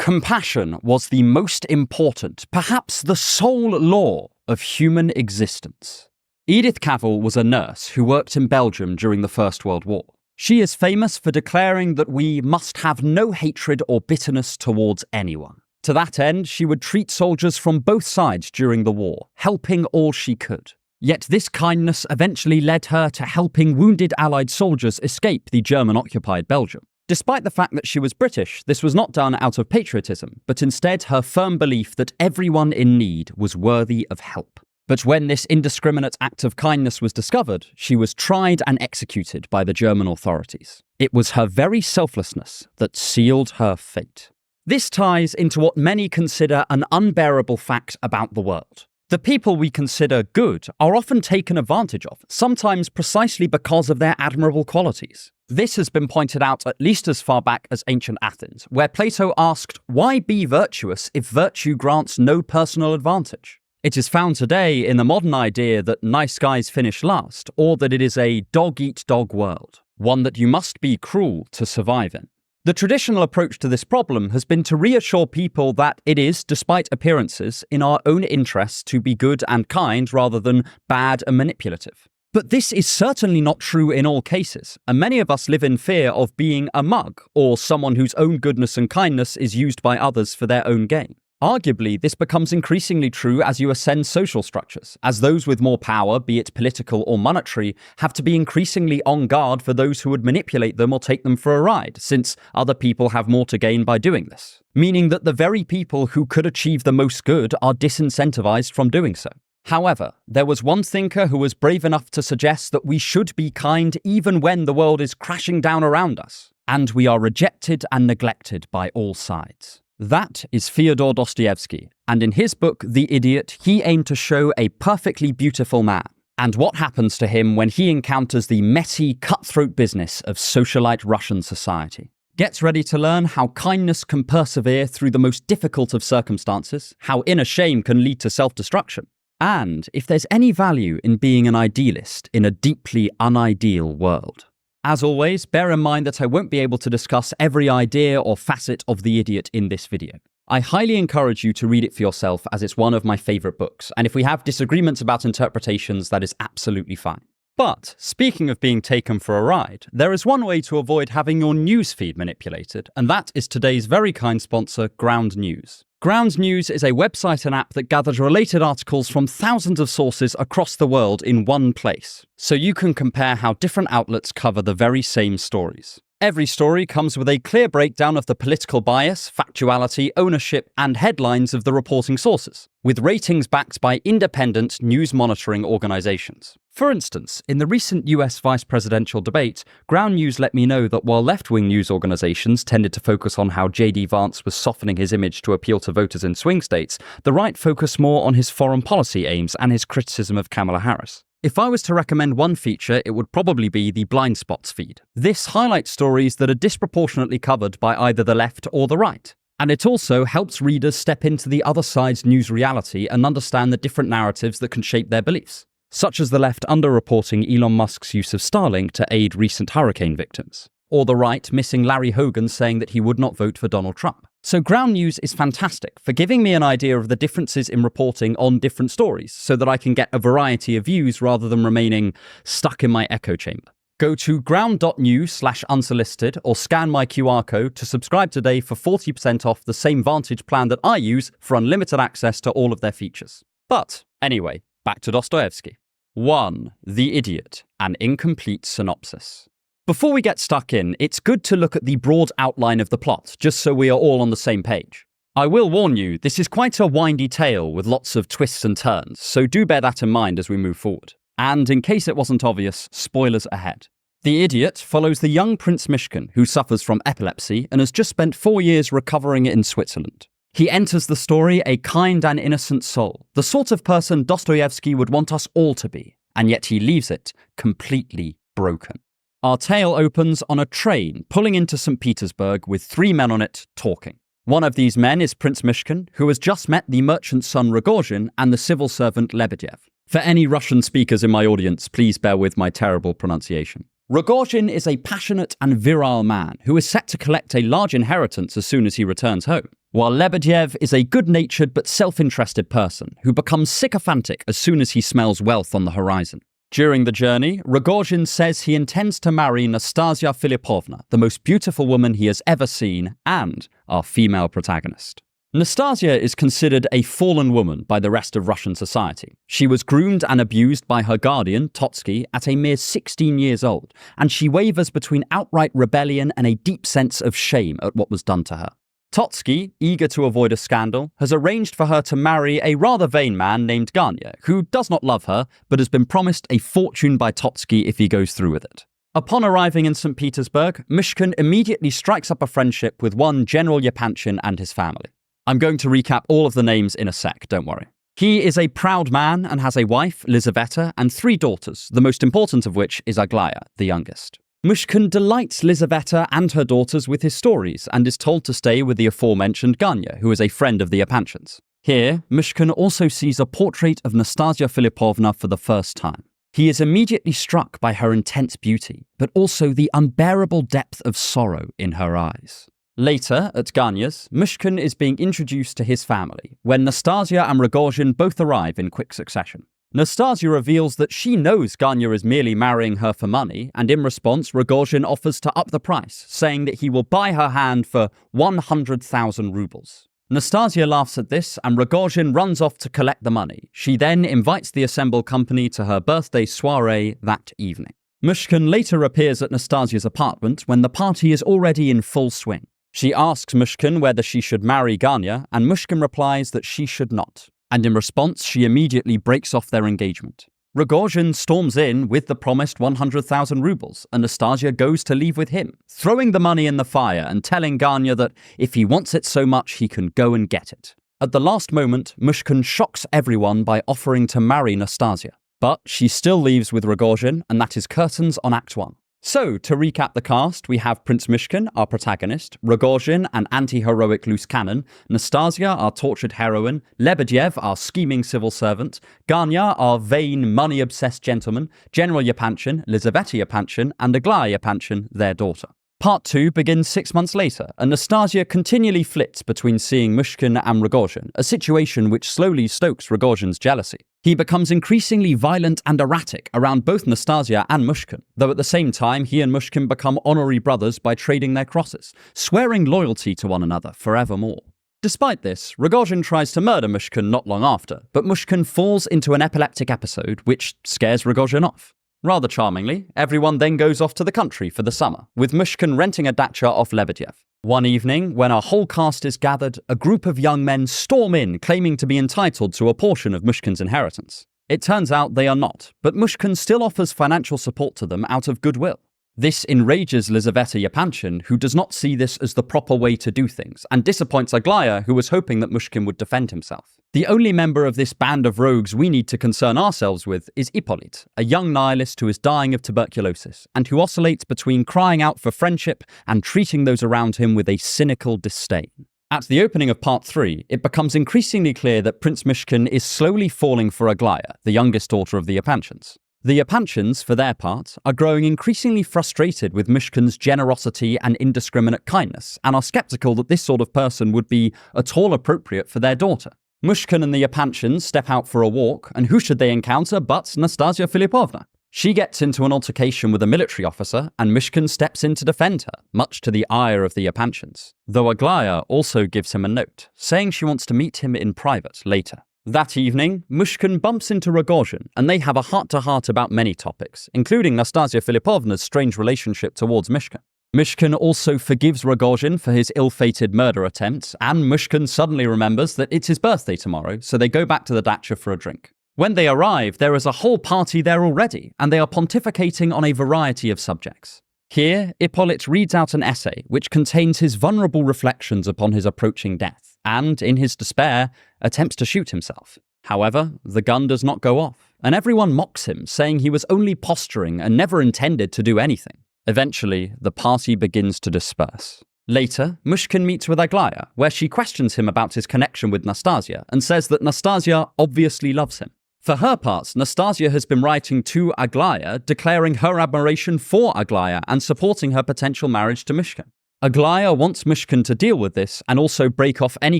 Compassion was the most important, perhaps the sole law of human existence. Edith Cavell was a nurse who worked in Belgium during the First World War. She is famous for declaring that we must have no hatred or bitterness towards anyone. To that end, she would treat soldiers from both sides during the war, helping all she could. Yet this kindness eventually led her to helping wounded Allied soldiers escape the German-occupied Belgium. Despite the fact that she was British, this was not done out of patriotism, but instead her firm belief that everyone in need was worthy of help. But when this indiscriminate act of kindness was discovered, she was tried and executed by the German authorities. It was her very selflessness that sealed her fate. This ties into what many consider an unbearable fact about the world. The people we consider good are often taken advantage of, sometimes precisely because of their admirable qualities. This has been pointed out at least as far back as ancient Athens, where Plato asked, "Why be virtuous if virtue grants no personal advantage?" It is found today in the modern idea that nice guys finish last, or that it is a dog-eat-dog world, one that you must be cruel to survive in. The traditional approach to this problem has been to reassure people that it is, despite appearances, in our own interests to be good and kind rather than bad and manipulative. But this is certainly not true in all cases, and many of us live in fear of being a mug, or someone whose own goodness and kindness is used by others for their own gain. Arguably, this becomes increasingly true as you ascend social structures, as those with more power, be it political or monetary, have to be increasingly on guard for those who would manipulate them or take them for a ride, since other people have more to gain by doing this. Meaning that the very people who could achieve the most good are disincentivized from doing so. However, there was one thinker who was brave enough to suggest that we should be kind even when the world is crashing down around us, and we are rejected and neglected by all sides. That is Fyodor Dostoevsky, and in his book The Idiot, he aimed to show a perfectly beautiful man, and what happens to him when he encounters the messy, cutthroat business of socialite Russian society. Get ready to learn how kindness can persevere through the most difficult of circumstances, how inner shame can lead to self-destruction, and if there's any value in being an idealist in a deeply unideal world. As always, bear in mind that I won't be able to discuss every idea or facet of The Idiot in this video. I highly encourage you to read it for yourself, as it's one of my favourite books, and if we have disagreements about interpretations, that is absolutely fine. But, speaking of being taken for a ride, there is one way to avoid having your newsfeed manipulated, and that is today's very kind sponsor, Ground News. Ground News is a website and app that gathers related articles from thousands of sources across the world in one place, so you can compare how different outlets cover the very same stories. Every story comes with a clear breakdown of the political bias, factuality, ownership, and headlines of the reporting sources, with ratings backed by independent news monitoring organizations. For instance, in the recent US vice presidential debate, Ground News let me know that while left-wing news organizations tended to focus on how J.D. Vance was softening his image to appeal to voters in swing states, the right focused more on his foreign policy aims and his criticism of Kamala Harris. If I was to recommend one feature, it would probably be the Blind Spots feed. This highlights stories that are disproportionately covered by either the left or the right. And it also helps readers step into the other side's news reality and understand the different narratives that can shape their beliefs, such as the left underreporting Elon Musk's use of Starlink to aid recent hurricane victims, or the right missing Larry Hogan saying that he would not vote for Donald Trump. So Ground News is fantastic for giving me an idea of the differences in reporting on different stories so that I can get a variety of views rather than remaining stuck in my echo chamber. Go to ground.news/unsolicited or scan my QR code to subscribe today for 40% off the same Vantage plan that I use for unlimited access to all of their features. But anyway, back to Dostoevsky. 1. The Idiot, an incomplete synopsis. Before we get stuck in, it's good to look at the broad outline of the plot, just so we are all on the same page. I will warn you, this is quite a windy tale with lots of twists and turns, so do bear that in mind as we move forward. And in case it wasn't obvious, spoilers ahead. The Idiot follows the young Prince Myshkin, who suffers from epilepsy and has just spent 4 years recovering in Switzerland. He enters the story a kind and innocent soul, the sort of person Dostoevsky would want us all to be, and yet he leaves it completely broken. Our tale opens on a train pulling into St. Petersburg with 3 men on it talking. One of these men is Prince Myshkin, who has just met the merchant's son Rogozhin and the civil servant Lebedev. For any Russian speakers in my audience, please bear with my terrible pronunciation. Rogozhin is a passionate and virile man who is set to collect a large inheritance as soon as he returns home. while Lebedev is a good-natured but self-interested person who becomes sycophantic as soon as he smells wealth on the horizon. During the journey, Rogozhin says he intends to marry Nastasia Filipovna, the most beautiful woman he has ever seen, and our female protagonist. Nastasia is considered a fallen woman by the rest of Russian society. She was groomed and abused by her guardian, Totsky, at a mere 16 years old, and she wavers between outright rebellion and a deep sense of shame at what was done to her. Totsky, eager to avoid a scandal, has arranged for her to marry a rather vain man named Ganya, who does not love her, but has been promised a fortune by Totsky if he goes through with it. Upon arriving in St. Petersburg, Myshkin immediately strikes up a friendship with one General Yapanchin and his family. I'm going to recap all of the names in a sec, don't worry. He is a proud man and has a wife, Lizaveta, and 3 daughters, the most important of which is Aglaya, the youngest. Myshkin delights Lizaveta and her daughters with his stories and is told to stay with the aforementioned Ganya, who is a friend of the Yapanchins. Here, Myshkin also sees a portrait of Nastasia Filipovna for the first time. He is immediately struck by her intense beauty, but also the unbearable depth of sorrow in her eyes. Later, at Ganya's, Myshkin is being introduced to his family, when Nastasia and Rogozhin both arrive in quick succession. Nastasia reveals that she knows Ganya is merely marrying her for money, and in response, Rogozhin offers to up the price, saying that he will buy her hand for 100,000 rubles. Nastasia laughs at this, and Rogozhin runs off to collect the money. She then invites the assembled company to her birthday soiree that evening. Myshkin later appears at Nastasia's apartment when the party is already in full swing. She asks Myshkin whether she should marry Ganya, and Myshkin replies that she should not. And in response, she immediately breaks off their engagement. Rogozhin storms in with the promised 100,000 rubles, and Nastasia goes to leave with him, throwing the money in the fire and telling Ganya that if he wants it so much, he can go and get it. At the last moment, Myshkin shocks everyone by offering to marry Nastasia. But she still leaves with Rogozhin, and that is curtains on Act 1. So, to recap the cast, we have Prince Myshkin, our protagonist, Rogozhin, an anti-heroic loose cannon, Nastasia, our tortured heroine, Lebedev, our scheming civil servant, Ganya, our vain, money-obsessed gentleman, General Yapanchin, Lizaveta Yapanchin, and Aglaya Yapanchin, their daughter. Part 2 begins 6 months later, and Nastasia continually flits between seeing Myshkin and Rogozhin, a situation which slowly stokes Rogozhin's jealousy. He becomes increasingly violent and erratic around both Nastasia and Myshkin, though at the same time he and Myshkin become honorary brothers by trading their crosses, swearing loyalty to one another forevermore. Despite this, Rogozhin tries to murder Myshkin not long after, but Myshkin falls into an epileptic episode which scares Rogozhin off. Rather charmingly, everyone then goes off to the country for the summer, with Myshkin renting a dacha off Lebedev. One evening, when our whole cast is gathered, a group of young men storm in claiming to be entitled to a portion of Myshkin's inheritance. It turns out they are not, but Myshkin still offers financial support to them out of goodwill. This enrages Lizaveta Yapanchin, who does not see this as the proper way to do things, and disappoints Aglaya, who was hoping that Myshkin would defend himself. The only member of this band of rogues we need to concern ourselves with is Hippolyte, a young nihilist who is dying of tuberculosis, and who oscillates between crying out for friendship and treating those around him with a cynical disdain. At the opening of Part 3, it becomes increasingly clear that Prince Myshkin is slowly falling for Aglaya, the youngest daughter of the Yapanchins. The Yapanchins, for their part, are growing increasingly frustrated with Myshkin's generosity and indiscriminate kindness, and are skeptical that this sort of person would be at all appropriate for their daughter. Myshkin and the Yapanchins step out for a walk, and who should they encounter but Nastasia Filipovna? She gets into an altercation with a military officer, and Myshkin steps in to defend her, much to the ire of the Yapanchins, though Aglaya also gives him a note, saying she wants to meet him in private later. That evening, Myshkin bumps into Rogozhin, and they have a heart-to-heart about many topics, including Nastasia Filipovna's strange relationship towards Myshkin. Myshkin also forgives Rogozhin for his ill-fated murder attempt, and Myshkin suddenly remembers that it's his birthday tomorrow, so they go back to the dacha for a drink. When they arrive, there is a whole party there already, and they are pontificating on a variety of subjects. Here, Hippolyte reads out an essay which contains his vulnerable reflections upon his approaching death, and, in his despair, attempts to shoot himself. However, the gun does not go off, and everyone mocks him, saying he was only posturing and never intended to do anything. Eventually, the party begins to disperse. Later, Myshkin meets with Aglaya, where she questions him about his connection with Nastasia, and says that Nastasia obviously loves him. For her part, Nastasia has been writing to Aglaya, declaring her admiration for Aglaya and supporting her potential marriage to Myshkin. Aglaya wants Myshkin to deal with this and also break off any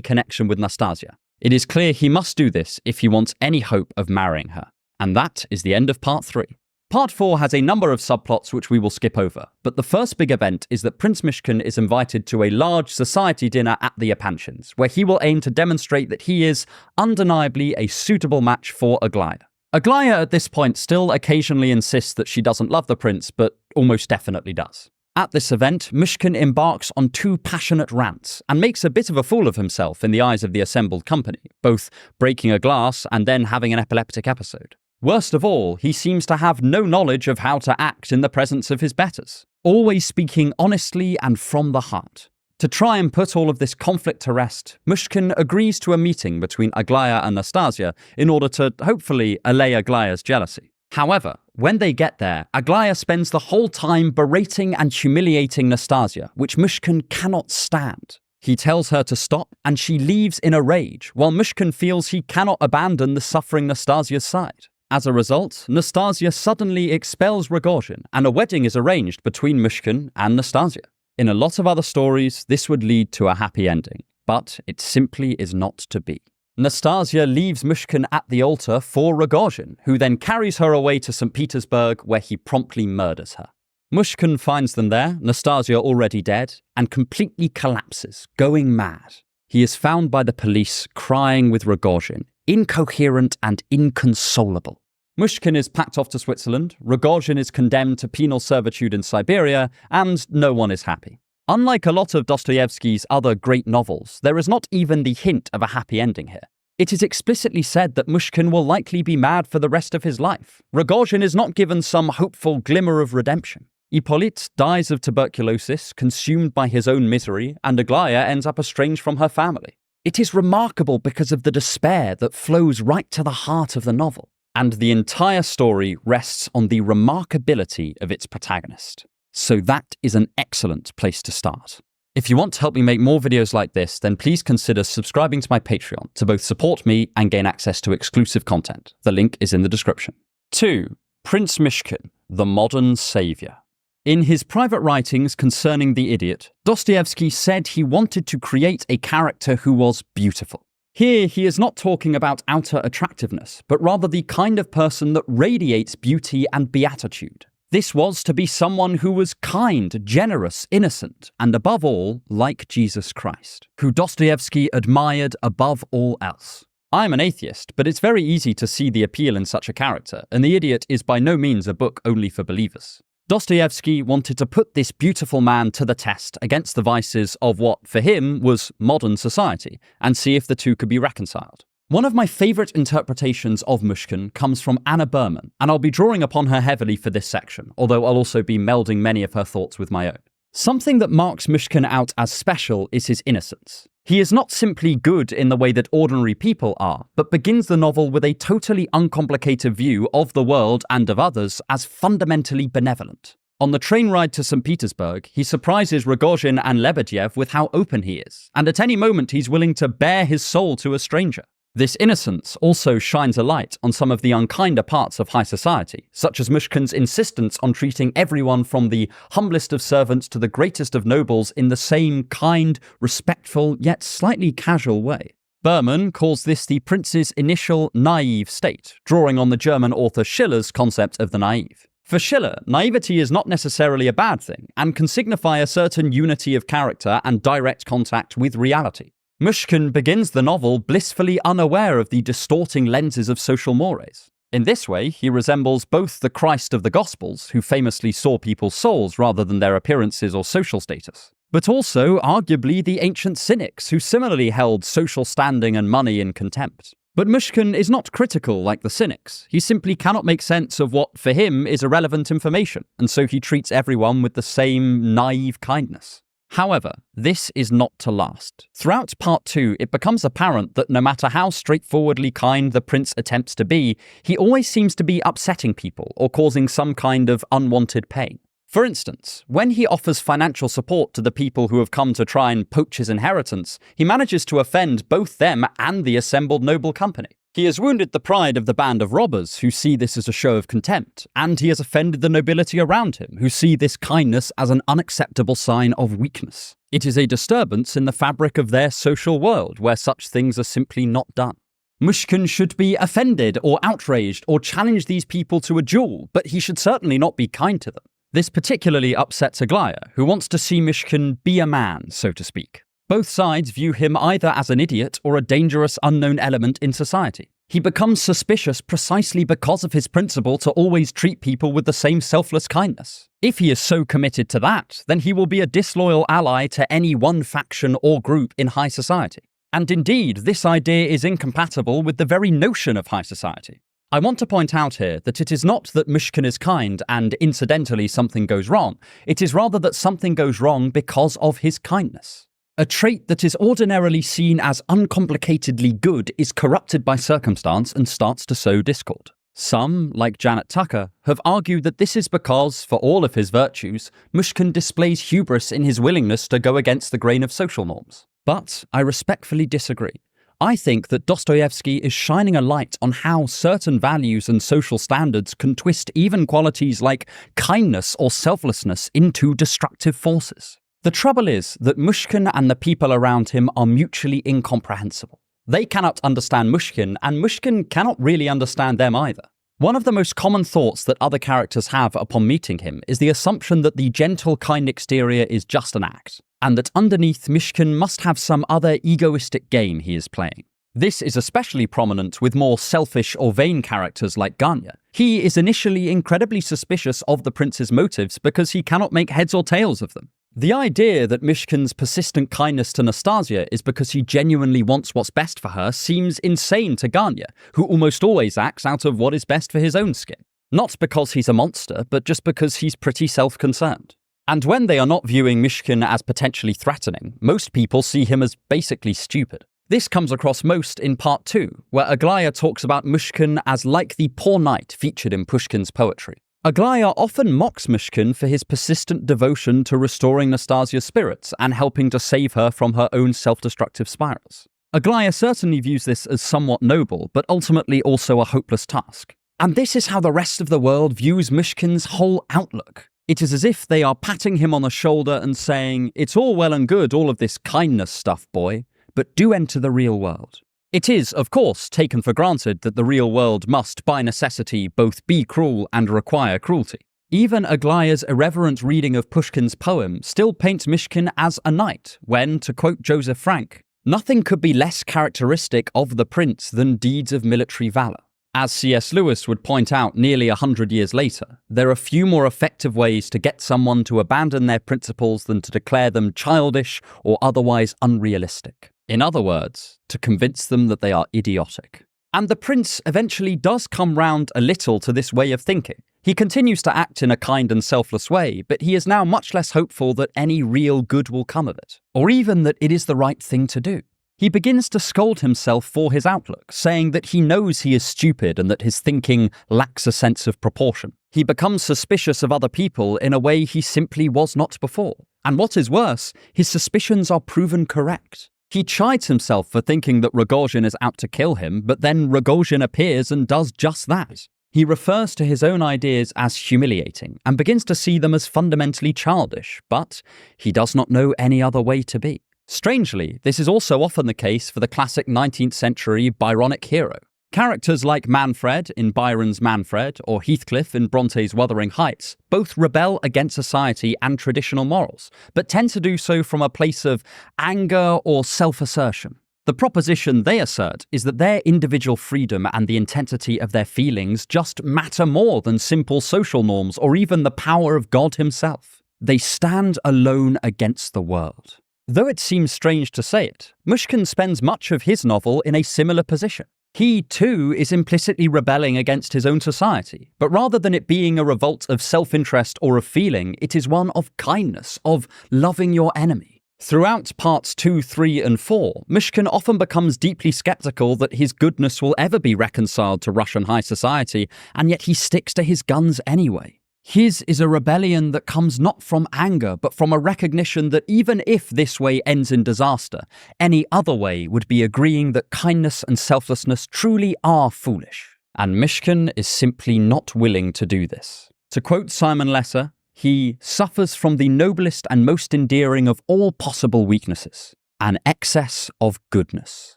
connection with Nastasia. It is clear he must do this if he wants any hope of marrying her. And that is the end of part 3. Part 4 has a number of subplots which we will skip over, but the first big event is that Prince Myshkin is invited to a large society dinner at the Apanshians, where he will aim to demonstrate that he is undeniably a suitable match for Aglaya. Aglaya at this point still occasionally insists that she doesn't love the prince, but almost definitely does. At this event, Myshkin embarks on 2 passionate rants and makes a bit of a fool of himself in the eyes of the assembled company, both breaking a glass and then having an epileptic episode. Worst of all, he seems to have no knowledge of how to act in the presence of his betters, always speaking honestly and from the heart. To try and put all of this conflict to rest, Myshkin agrees to a meeting between Aglaya and Nastasia in order to, hopefully, allay Aglaya's jealousy. However, when they get there, Aglaya spends the whole time berating and humiliating Nastasia, which Myshkin cannot stand. He tells her to stop, and she leaves in a rage, while Myshkin feels he cannot abandon the suffering Nastasia's side. As a result, Nastasia suddenly expels Rogozhin, and a wedding is arranged between Myshkin and Nastasia. In a lot of other stories, this would lead to a happy ending, but it simply is not to be. Nastasia leaves Myshkin at the altar for Rogozhin, who then carries her away to St. Petersburg, where he promptly murders her. Myshkin finds them there, Nastasia already dead, and completely collapses, going mad. He is found by the police crying with Rogozhin, incoherent and inconsolable. Myshkin is packed off to Switzerland, Rogozhin is condemned to penal servitude in Siberia, and no one is happy. Unlike a lot of Dostoevsky's other great novels, there is not even the hint of a happy ending here. It is explicitly said that Myshkin will likely be mad for the rest of his life. Rogozhin is not given some hopeful glimmer of redemption. Hippolyte dies of tuberculosis, consumed by his own misery, and Aglaya ends up estranged from her family. It is remarkable because of the despair that flows right to the heart of the novel, and the entire story rests on the remarkability of its protagonist. So that is an excellent place to start. If you want to help me make more videos like this, then please consider subscribing to my Patreon to both support me and gain access to exclusive content. The link is in the description. 2. Prince Myshkin, the modern saviour. In his private writings concerning the idiot, Dostoevsky said he wanted to create a character who was beautiful. Here, he is not talking about outer attractiveness, but rather the kind of person that radiates beauty and beatitude. This was to be someone who was kind, generous, innocent, and above all, like Jesus Christ, who Dostoevsky admired above all else. I am an atheist, but it's very easy to see the appeal in such a character, and The Idiot is by no means a book only for believers. Dostoevsky wanted to put this beautiful man to the test against the vices of what, for him, was modern society, and see if the two could be reconciled. One of my favourite interpretations of Myshkin comes from Anna Berman, and I'll be drawing upon her heavily for this section, although I'll also be melding many of her thoughts with my own. Something that marks Myshkin out as special is his innocence. He is not simply good in the way that ordinary people are, but begins the novel with a totally uncomplicated view of the world and of others as fundamentally benevolent. On the train ride to St. Petersburg, he surprises Rogozhin and Lebedev with how open he is, and at any moment he's willing to bare his soul to a stranger. This innocence also shines a light on some of the unkinder parts of high society, such as Myshkin's insistence on treating everyone from the humblest of servants to the greatest of nobles in the same kind, respectful, yet slightly casual way. Berman calls this the prince's initial naive state, drawing on the German author Schiller's concept of the naive. For Schiller, naivety is not necessarily a bad thing, and can signify a certain unity of character and direct contact with reality. Myshkin begins the novel blissfully unaware of the distorting lenses of social mores. In this way, he resembles both the Christ of the Gospels, who famously saw people's souls rather than their appearances or social status, but also, arguably, the ancient cynics, who similarly held social standing and money in contempt. But Myshkin is not critical like the cynics. He simply cannot make sense of what, for him, is irrelevant information, and so he treats everyone with the same naive kindness. However, this is not to last. Throughout part 2, it becomes apparent that no matter how straightforwardly kind the prince attempts to be, he always seems to be upsetting people or causing some kind of unwanted pain. For instance, when he offers financial support to the people who have come to try and poach his inheritance, he manages to offend both them and the assembled noble company. He has wounded the pride of the band of robbers who see this as a show of contempt, and he has offended the nobility around him who see this kindness as an unacceptable sign of weakness. It is a disturbance in the fabric of their social world where such things are simply not done. Myshkin should be offended or outraged or challenge these people to a duel, but he should certainly not be kind to them. This particularly upsets Aglaya, who wants to see Myshkin be a man, so to speak. Both sides view him either as an idiot or a dangerous unknown element in society. He becomes suspicious precisely because of his principle to always treat people with the same selfless kindness. If he is so committed to that, then he will be a disloyal ally to any one faction or group in high society. And indeed, this idea is incompatible with the very notion of high society. I want to point out here that it is not that Myshkin is kind and incidentally something goes wrong. It is rather that something goes wrong because of his kindness. A trait that is ordinarily seen as uncomplicatedly good is corrupted by circumstance and starts to sow discord. Some, like Janet Tucker, have argued that this is because, for all of his virtues, Myshkin displays hubris in his willingness to go against the grain of social norms. But I respectfully disagree. I think that Dostoevsky is shining a light on how certain values and social standards can twist even qualities like kindness or selflessness into destructive forces. The trouble is that Myshkin and the people around him are mutually incomprehensible. They cannot understand Myshkin, and Myshkin cannot really understand them either. One of the most common thoughts that other characters have upon meeting him is the assumption that the gentle, kind exterior is just an act, and that underneath Myshkin must have some other egoistic game he is playing. This is especially prominent with more selfish or vain characters like Ganya. He is initially incredibly suspicious of the prince's motives because he cannot make heads or tails of them. The idea that Myshkin's persistent kindness to Nastasia is because he genuinely wants what's best for her seems insane to Ganya, who almost always acts out of what is best for his own skin. Not because he's a monster, but just because he's pretty self-concerned. And when they are not viewing Myshkin as potentially threatening, most people see him as basically stupid. This comes across most in Part 2, where Aglaya talks about Myshkin as like the poor knight featured in Pushkin's poetry. Aglaya often mocks Myshkin for his persistent devotion to restoring Nastasia's spirits and helping to save her from her own self-destructive spirals. Aglaya certainly views this as somewhat noble, but ultimately also a hopeless task. And this is how the rest of the world views Myshkin's whole outlook. It is as if they are patting him on the shoulder and saying, "It's all well and good, all of this kindness stuff, boy, but do enter the real world." It is, of course, taken for granted that the real world must, by necessity, both be cruel and require cruelty. Even Aglaya's irreverent reading of Pushkin's poem still paints Myshkin as a knight, when, to quote Joseph Frank, "Nothing could be less characteristic of the prince than deeds of military valor." As C.S. Lewis would point out nearly 100 years later, there are few more effective ways to get someone to abandon their principles than to declare them childish or otherwise unrealistic. In other words, to convince them that they are idiotic. And the prince eventually does come round a little to this way of thinking. He continues to act in a kind and selfless way, but he is now much less hopeful that any real good will come of it, or even that it is the right thing to do. He begins to scold himself for his outlook, saying that he knows he is stupid and that his thinking lacks a sense of proportion. He becomes suspicious of other people in a way he simply was not before. And what is worse, his suspicions are proven correct. He chides himself for thinking that Rogozhin is out to kill him, but then Rogozhin appears and does just that. He refers to his own ideas as humiliating and begins to see them as fundamentally childish, but he does not know any other way to be. Strangely, this is also often the case for the classic 19th century Byronic hero. Characters like Manfred in Byron's Manfred or Heathcliff in Bronte's Wuthering Heights both rebel against society and traditional morals, but tend to do so from a place of anger or self-assertion. The proposition they assert is that their individual freedom and the intensity of their feelings just matter more than simple social norms or even the power of God himself. They stand alone against the world. Though it seems strange to say it, Myshkin spends much of his novel in a similar position. He, too, is implicitly rebelling against his own society, but rather than it being a revolt of self-interest or of feeling, it is one of kindness, of loving your enemy. Throughout parts 2, 3, and 4, Myshkin often becomes deeply skeptical that his goodness will ever be reconciled to Russian high society, and yet he sticks to his guns anyway. His is a rebellion that comes not from anger, but from a recognition that even if this way ends in disaster, any other way would be agreeing that kindness and selflessness truly are foolish. And Myshkin is simply not willing to do this. To quote Simon Lesser, he suffers from the noblest and most endearing of all possible weaknesses, an excess of goodness.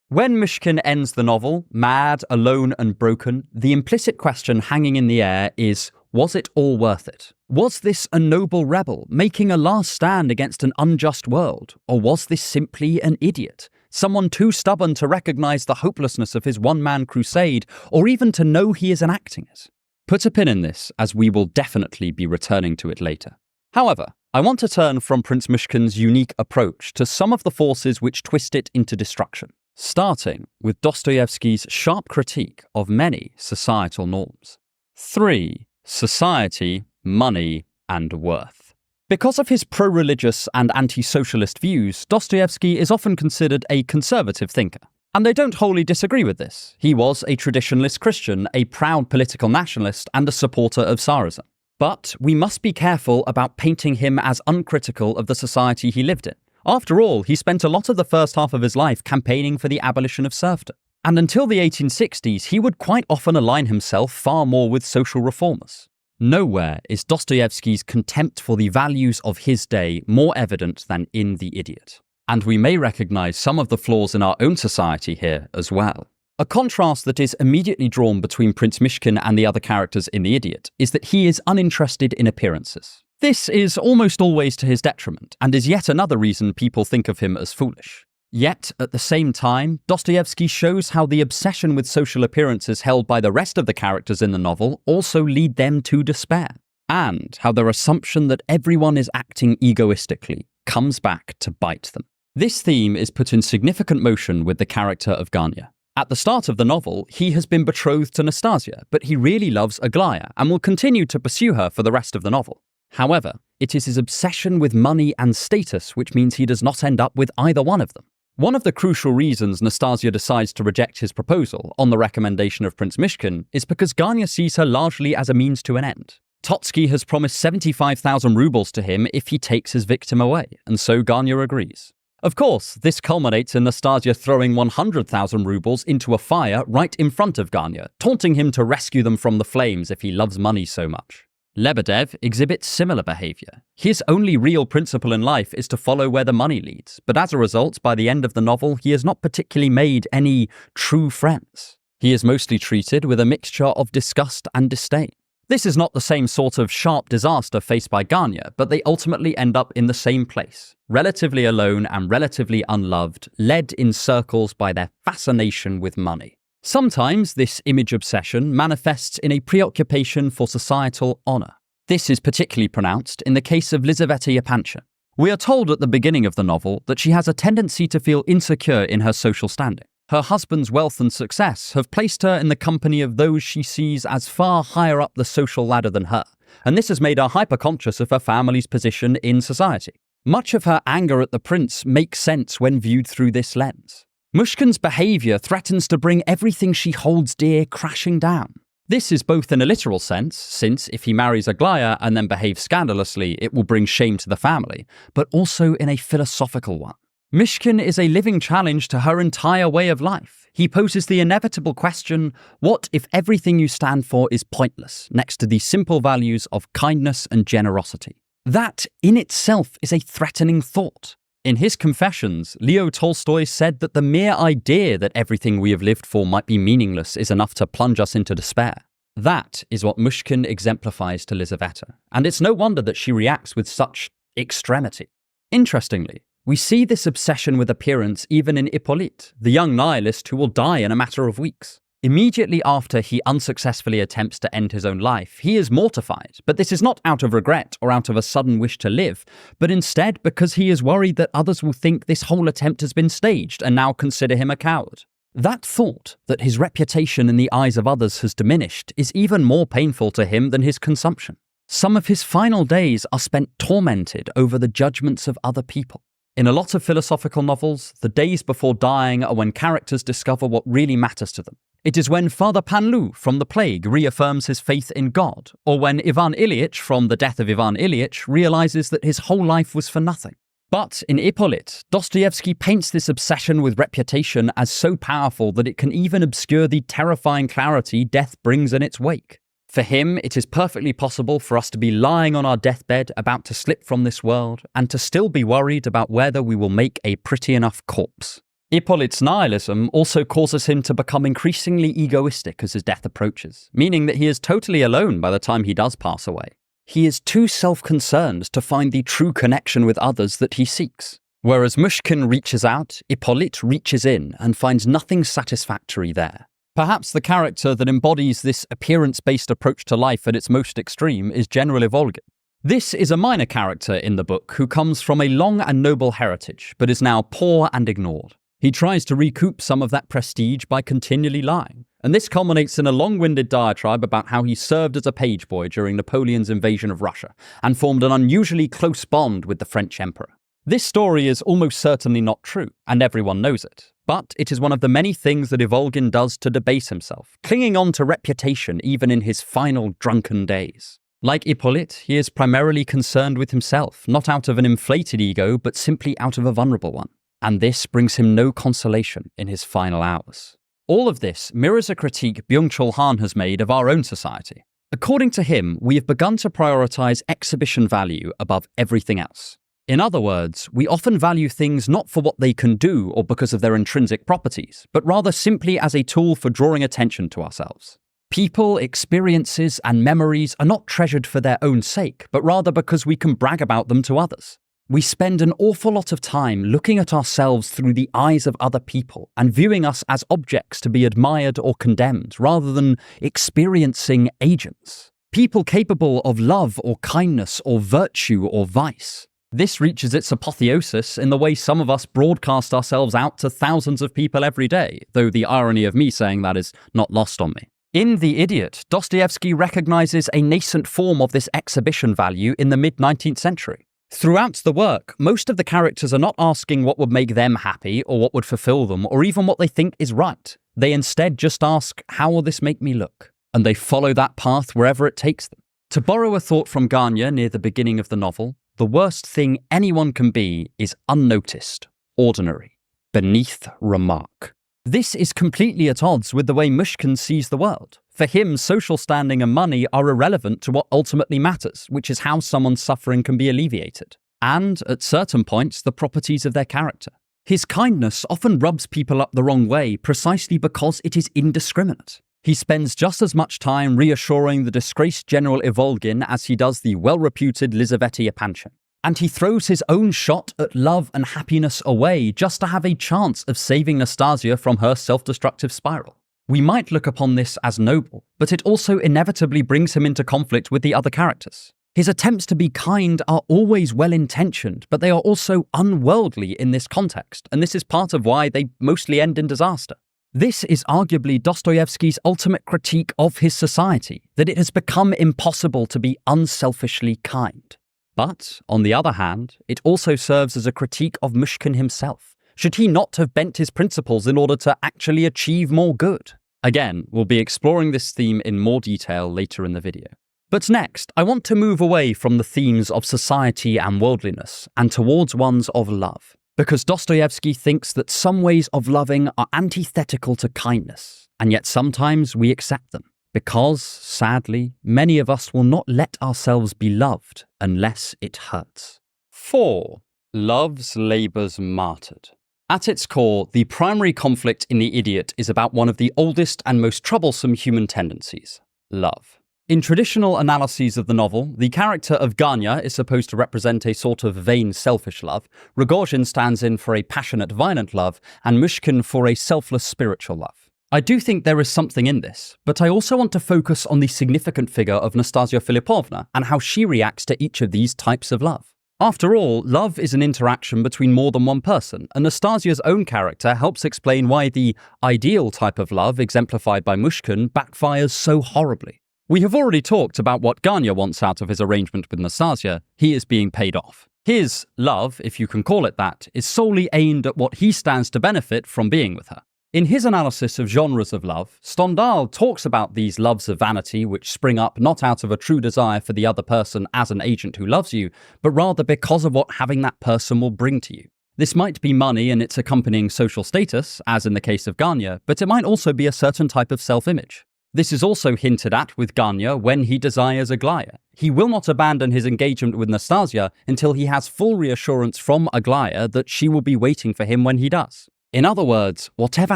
When Myshkin ends the novel, mad, alone and broken, the implicit question hanging in the air is, was it all worth it? Was this a noble rebel making a last stand against an unjust world? Or was this simply an idiot? Someone too stubborn to recognize the hopelessness of his one-man crusade, or even to know he is enacting it? Put a pin in this, as we will definitely be returning to it later. However, I want to turn from Prince Myshkin's unique approach to some of the forces which twist it into destruction, starting with Dostoevsky's sharp critique of many societal norms. 3. Society, money, and worth. Because of his pro-religious and anti-socialist views, Dostoevsky is often considered a conservative thinker. And they don't wholly disagree with this. He was a traditionalist Christian, a proud political nationalist, and a supporter of Tsarism. But we must be careful about painting him as uncritical of the society he lived in. After all, he spent a lot of the first half of his life campaigning for the abolition of serfdom. And until the 1860s, he would quite often align himself far more with social reformers. Nowhere is Dostoevsky's contempt for the values of his day more evident than in The Idiot. And we may recognize some of the flaws in our own society here as well. A contrast that is immediately drawn between Prince Myshkin and the other characters in The Idiot is that he is uninterested in appearances. This is almost always to his detriment, and is yet another reason people think of him as foolish. Yet, at the same time, Dostoevsky shows how the obsession with social appearances held by the rest of the characters in the novel also lead them to despair, and how their assumption that everyone is acting egoistically comes back to bite them. This theme is put in significant motion with the character of Gania. At the start of the novel, he has been betrothed to Nastasia, but he really loves Aglaya and will continue to pursue her for the rest of the novel. However, it is his obsession with money and status which means he does not end up with either one of them. One of the crucial reasons Nastasia decides to reject his proposal, on the recommendation of Prince Myshkin, is because Gania sees her largely as a means to an end. Totsky has promised 75,000 rubles to him if he takes his victim away, and so Gania agrees. Of course, this culminates in Nastasia throwing 100,000 rubles into a fire right in front of Gania, taunting him to rescue them from the flames if he loves money so much. Lebedev exhibits similar behavior. His only real principle in life is to follow where the money leads, but as a result, by the end of the novel, he has not particularly made any true friends. He is mostly treated with a mixture of disgust and disdain. This is not the same sort of sharp disaster faced by Gania, but they ultimately end up in the same place, relatively alone and relatively unloved, led in circles by their fascination with money. Sometimes this image obsession manifests in a preoccupation for societal honor. This is particularly pronounced in the case of Lizaveta Yapancha. We are told at the beginning of the novel that she has a tendency to feel insecure in her social standing. Her husband's wealth and success have placed her in the company of those she sees as far higher up the social ladder than her, and this has made her hyper-conscious of her family's position in society. Much of her anger at the prince makes sense when viewed through this lens. Myshkin's behavior threatens to bring everything she holds dear crashing down. This is both in a literal sense, since if he marries Aglaya and then behaves scandalously, it will bring shame to the family, but also in a philosophical one. Myshkin is a living challenge to her entire way of life. He poses the inevitable question, what if everything you stand for is pointless, next to the simple values of kindness and generosity? That, in itself, is a threatening thought. In his Confessions, Leo Tolstoy said that the mere idea that everything we have lived for might be meaningless is enough to plunge us into despair. That is what Myshkin exemplifies to Lizaveta, and it's no wonder that she reacts with such extremity. Interestingly, we see this obsession with appearance even in Hippolyte, the young nihilist who will die in a matter of weeks. Immediately after he unsuccessfully attempts to end his own life, he is mortified, but this is not out of regret or out of a sudden wish to live, but instead because he is worried that others will think this whole attempt has been staged and now consider him a coward. That thought, that his reputation in the eyes of others has diminished, is even more painful to him than his consumption. Some of his final days are spent tormented over the judgments of other people. In a lot of philosophical novels, the days before dying are when characters discover what really matters to them. It is when Father Panlu from The Plague reaffirms his faith in God, or when Ivan Ilyich from The Death of Ivan Ilyich realizes that his whole life was for nothing. But in Hippolyte, Dostoevsky paints this obsession with reputation as so powerful that it can even obscure the terrifying clarity death brings in its wake. For him, it is perfectly possible for us to be lying on our deathbed about to slip from this world and to still be worried about whether we will make a pretty enough corpse. Hippolyte's nihilism also causes him to become increasingly egoistic as his death approaches, meaning that he is totally alone by the time he does pass away. He is too self-concerned to find the true connection with others that he seeks. Whereas Myshkin reaches out, Hippolyte reaches in and finds nothing satisfactory there. Perhaps the character that embodies this appearance-based approach to life at its most extreme is General Ivolgin. This is a minor character in the book who comes from a long and noble heritage, but is now poor and ignored. He tries to recoup some of that prestige by continually lying, and this culminates in a long-winded diatribe about how he served as a page boy during Napoleon's invasion of Russia, and formed an unusually close bond with the French emperor. This story is almost certainly not true, and everyone knows it, but it is one of the many things that Ivolgin does to debase himself, clinging on to reputation even in his final drunken days. Like Hippolyte, he is primarily concerned with himself, not out of an inflated ego, but simply out of a vulnerable one. And this brings him no consolation in his final hours. All of this mirrors a critique Byung-Chul Han has made of our own society. According to him, we have begun to prioritize exhibition value above everything else. In other words, we often value things not for what they can do or because of their intrinsic properties, but rather simply as a tool for drawing attention to ourselves. People, experiences, and memories are not treasured for their own sake, but rather because we can brag about them to others. We spend an awful lot of time looking at ourselves through the eyes of other people and viewing us as objects to be admired or condemned, rather than experiencing agents. People capable of love or kindness or virtue or vice. This reaches its apotheosis in the way some of us broadcast ourselves out to thousands of people every day, though the irony of me saying that is not lost on me. In The Idiot, Dostoevsky recognizes a nascent form of this exhibition value in the mid-19th century. Throughout the work, most of the characters are not asking what would make them happy or what would fulfill them or even what they think is right. They instead just ask, how will this make me look? And they follow that path wherever it takes them. To borrow a thought from Gagne near the beginning of the novel, the worst thing anyone can be is unnoticed, ordinary, beneath remark. This is completely at odds with the way Myshkin sees the world. For him, social standing and money are irrelevant to what ultimately matters, which is how someone's suffering can be alleviated, and, at certain points, the properties of their character. His kindness often rubs people up the wrong way precisely because it is indiscriminate. He spends just as much time reassuring the disgraced General Ivolgin as he does the well-reputed Lizaveta Epanchin. And he throws his own shot at love and happiness away just to have a chance of saving Nastasia from her self-destructive spiral. We might look upon this as noble, but it also inevitably brings him into conflict with the other characters. His attempts to be kind are always well-intentioned, but they are also unworldly in this context, and this is part of why they mostly end in disaster. This is arguably Dostoevsky's ultimate critique of his society, that it has become impossible to be unselfishly kind. But, on the other hand, it also serves as a critique of Myshkin himself. Should he not have bent his principles in order to actually achieve more good? Again, we'll be exploring this theme in more detail later in the video. But next, I want to move away from the themes of society and worldliness and towards ones of love. Because Dostoevsky thinks that some ways of loving are antithetical to kindness, and yet sometimes we accept them. Because, sadly, many of us will not let ourselves be loved unless it hurts. 4. Love's labours martyred. At its core, the primary conflict in The Idiot is about one of the oldest and most troublesome human tendencies, love. In traditional analyses of the novel, the character of Ganya is supposed to represent a sort of vain, selfish love, Rogozhin stands in for a passionate, violent love, and Myshkin for a selfless, spiritual love. I do think there is something in this, but I also want to focus on the significant figure of Nastasia Philippovna and how she reacts to each of these types of love. After all, love is an interaction between more than one person, and Nastasia's own character helps explain why the ideal type of love exemplified by Myshkin backfires so horribly. We have already talked about what Gania wants out of his arrangement with Nastasia. He is being paid off. His love, if you can call it that, is solely aimed at what he stands to benefit from being with her. In his analysis of genres of love, Stendhal talks about these loves of vanity which spring up not out of a true desire for the other person as an agent who loves you, but rather because of what having that person will bring to you. This might be money and its accompanying social status, as in the case of Gania, but it might also be a certain type of self-image. This is also hinted at with Gania when he desires Aglaya. He will not abandon his engagement with Nastasia until he has full reassurance from Aglaya that she will be waiting for him when he does. In other words, whatever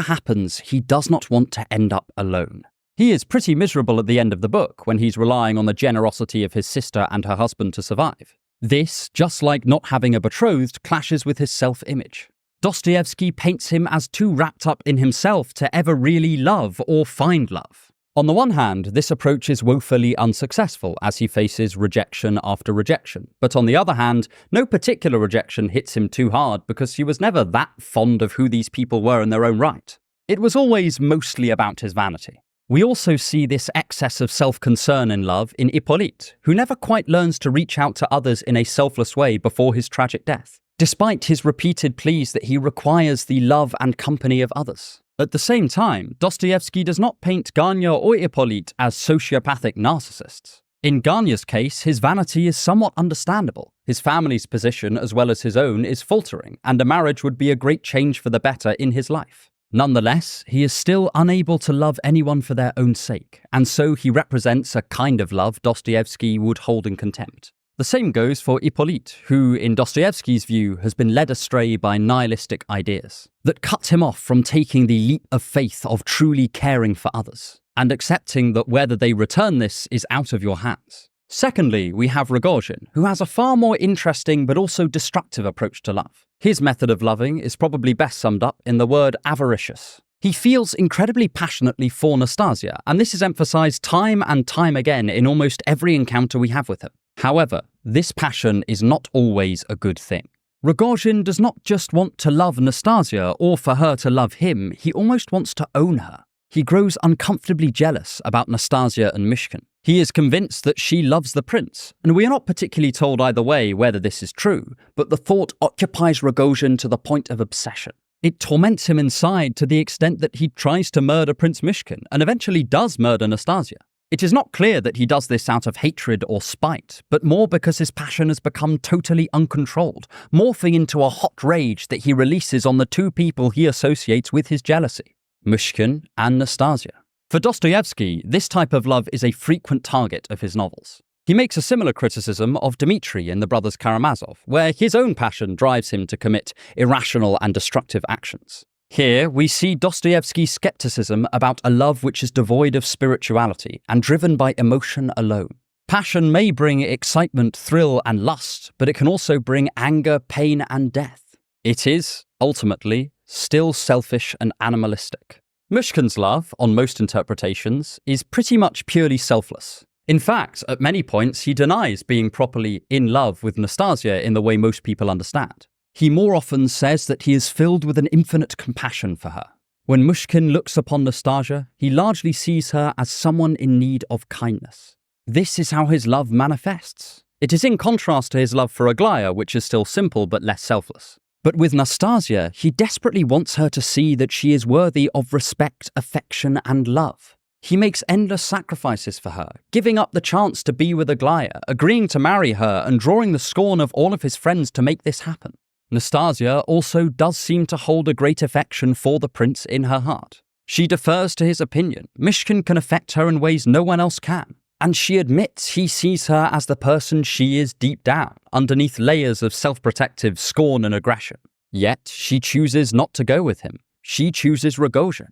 happens, he does not want to end up alone. He is pretty miserable at the end of the book when he's relying on the generosity of his sister and her husband to survive. This, just like not having a betrothed, clashes with his self-image. Dostoevsky paints him as too wrapped up in himself to ever really love or find love. On the one hand, this approach is woefully unsuccessful as he faces rejection after rejection. But on the other hand, no particular rejection hits him too hard because he was never that fond of who these people were in their own right. It was always mostly about his vanity. We also see this excess of self-concern in love in Hippolyte, who never quite learns to reach out to others in a selfless way before his tragic death, despite his repeated pleas that he requires the love and company of others. At the same time, Dostoevsky does not paint Gania or Hippolyte as sociopathic narcissists. In Gania's case, his vanity is somewhat understandable. His family's position, as well as his own, is faltering, and a marriage would be a great change for the better in his life. Nonetheless, he is still unable to love anyone for their own sake, and so he represents a kind of love Dostoevsky would hold in contempt. The same goes for Hippolyte, who, in Dostoevsky's view, has been led astray by nihilistic ideas that cut him off from taking the leap of faith of truly caring for others, and accepting that whether they return this is out of your hands. Secondly, we have Rogojin, who has a far more interesting but also destructive approach to love. His method of loving is probably best summed up in the word avaricious. He feels incredibly passionately for Nastasia, and this is emphasized time and time again in almost every encounter we have with him. However, this passion is not always a good thing. Rogojin does not just want to love Nastasia or for her to love him, he almost wants to own her. He grows uncomfortably jealous about Nastasia and Myshkin. He is convinced that she loves the prince, and we are not particularly told either way whether this is true, but the thought occupies Rogojin to the point of obsession. It torments him inside to the extent that he tries to murder Prince Myshkin and eventually does murder Nastasia. It is not clear that he does this out of hatred or spite, but more because his passion has become totally uncontrolled, morphing into a hot rage that he releases on the two people he associates with his jealousy, Myshkin and Nastasia. For Dostoevsky, this type of love is a frequent target of his novels. He makes a similar criticism of Dmitri in The Brothers Karamazov, where his own passion drives him to commit irrational and destructive actions. Here, we see Dostoevsky's skepticism about a love which is devoid of spirituality and driven by emotion alone. Passion may bring excitement, thrill, and lust, but it can also bring anger, pain, and death. It is, ultimately, still selfish and animalistic. Myshkin's love, on most interpretations, is pretty much purely selfless. In fact, at many points, he denies being properly in love with Nastasia in the way most people understand. He more often says that he is filled with an infinite compassion for her. When Myshkin looks upon Nastasia, he largely sees her as someone in need of kindness. This is how his love manifests. It is in contrast to his love for Aglaya, which is still simple but less selfless. But with Nastasia, he desperately wants her to see that she is worthy of respect, affection, and love. He makes endless sacrifices for her, giving up the chance to be with Aglaya, agreeing to marry her, and drawing the scorn of all of his friends to make this happen. Nastasia also does seem to hold a great affection for the prince in her heart. She defers to his opinion. Myshkin can affect her in ways no one else can. And she admits he sees her as the person she is deep down, underneath layers of self-protective scorn and aggression. Yet, she chooses not to go with him. She chooses Rogojin.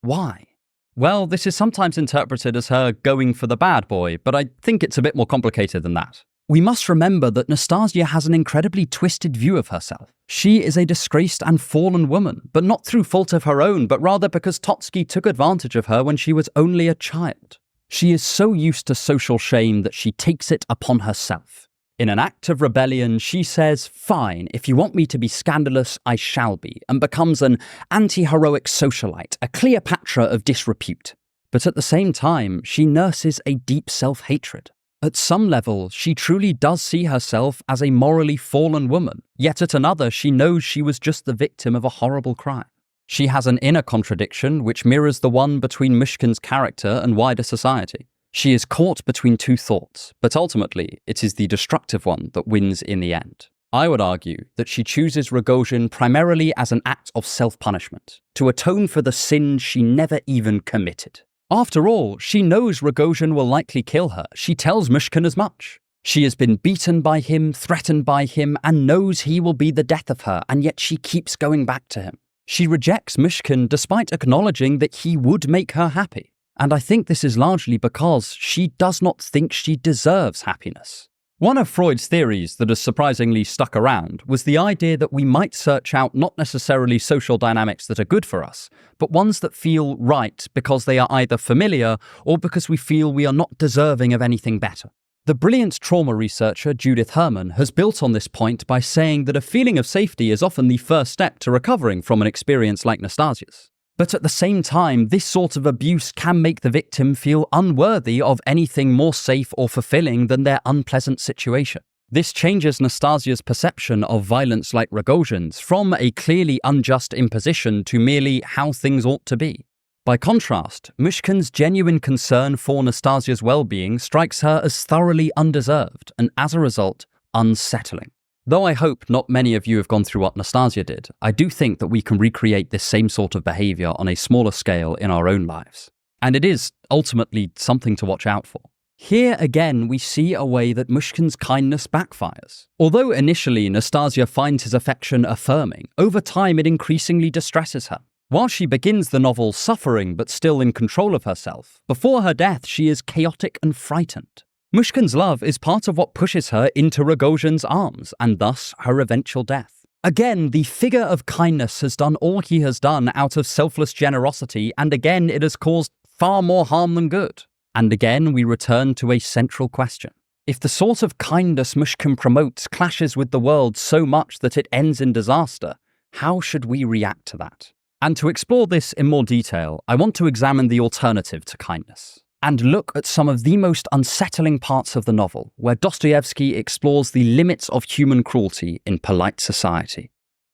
Why? Well, this is sometimes interpreted as her going for the bad boy, but I think it's a bit more complicated than that. We must remember that Nastasia has an incredibly twisted view of herself. She is a disgraced and fallen woman, but not through fault of her own, but rather because Totski took advantage of her when she was only a child. She is so used to social shame that she takes it upon herself. In an act of rebellion, she says, "Fine, if you want me to be scandalous, I shall be," and becomes an anti-heroic socialite, a Cleopatra of disrepute. But at the same time, she nurses a deep self-hatred. At some level, she truly does see herself as a morally fallen woman, yet at another, she knows she was just the victim of a horrible crime. She has an inner contradiction which mirrors the one between Myshkin's character and wider society. She is caught between two thoughts, but ultimately, it is the destructive one that wins in the end. I would argue that she chooses Rogojin primarily as an act of self-punishment, to atone for the sins she never even committed. After all, she knows Rogojin will likely kill her. She tells Myshkin as much. She has been beaten by him, threatened by him, and knows he will be the death of her, and yet she keeps going back to him. She rejects Myshkin despite acknowledging that he would make her happy. And I think this is largely because she does not think she deserves happiness. One of Freud's theories that has surprisingly stuck around was the idea that we might search out not necessarily social dynamics that are good for us, but ones that feel right because they are either familiar or because we feel we are not deserving of anything better. The brilliant trauma researcher Judith Herman has built on this point by saying that a feeling of safety is often the first step to recovering from an experience like Nastasia's. But at the same time, this sort of abuse can make the victim feel unworthy of anything more safe or fulfilling than their unpleasant situation. This changes Nastasia's perception of violence like Rogojin's from a clearly unjust imposition to merely how things ought to be. By contrast, Myshkin's genuine concern for Nastasia's well-being strikes her as thoroughly undeserved and, as a result, unsettling. Though I hope not many of you have gone through what Nastasia did, I do think that we can recreate this same sort of behavior on a smaller scale in our own lives. And it is ultimately something to watch out for. Here again, we see a way that Myshkin's kindness backfires. Although initially Nastasia finds his affection affirming, over time it increasingly distresses her. While she begins the novel suffering but still in control of herself, before her death she is chaotic and frightened. Myshkin's love is part of what pushes her into Rogojin's arms, and thus her eventual death. Again, the figure of kindness has done all he has done out of selfless generosity, and again it has caused far more harm than good. And again we return to a central question. If the sort of kindness Myshkin promotes clashes with the world so much that it ends in disaster, how should we react to that? And to explore this in more detail, I want to examine the alternative to kindness, and look at some of the most unsettling parts of the novel, where Dostoevsky explores the limits of human cruelty in polite society.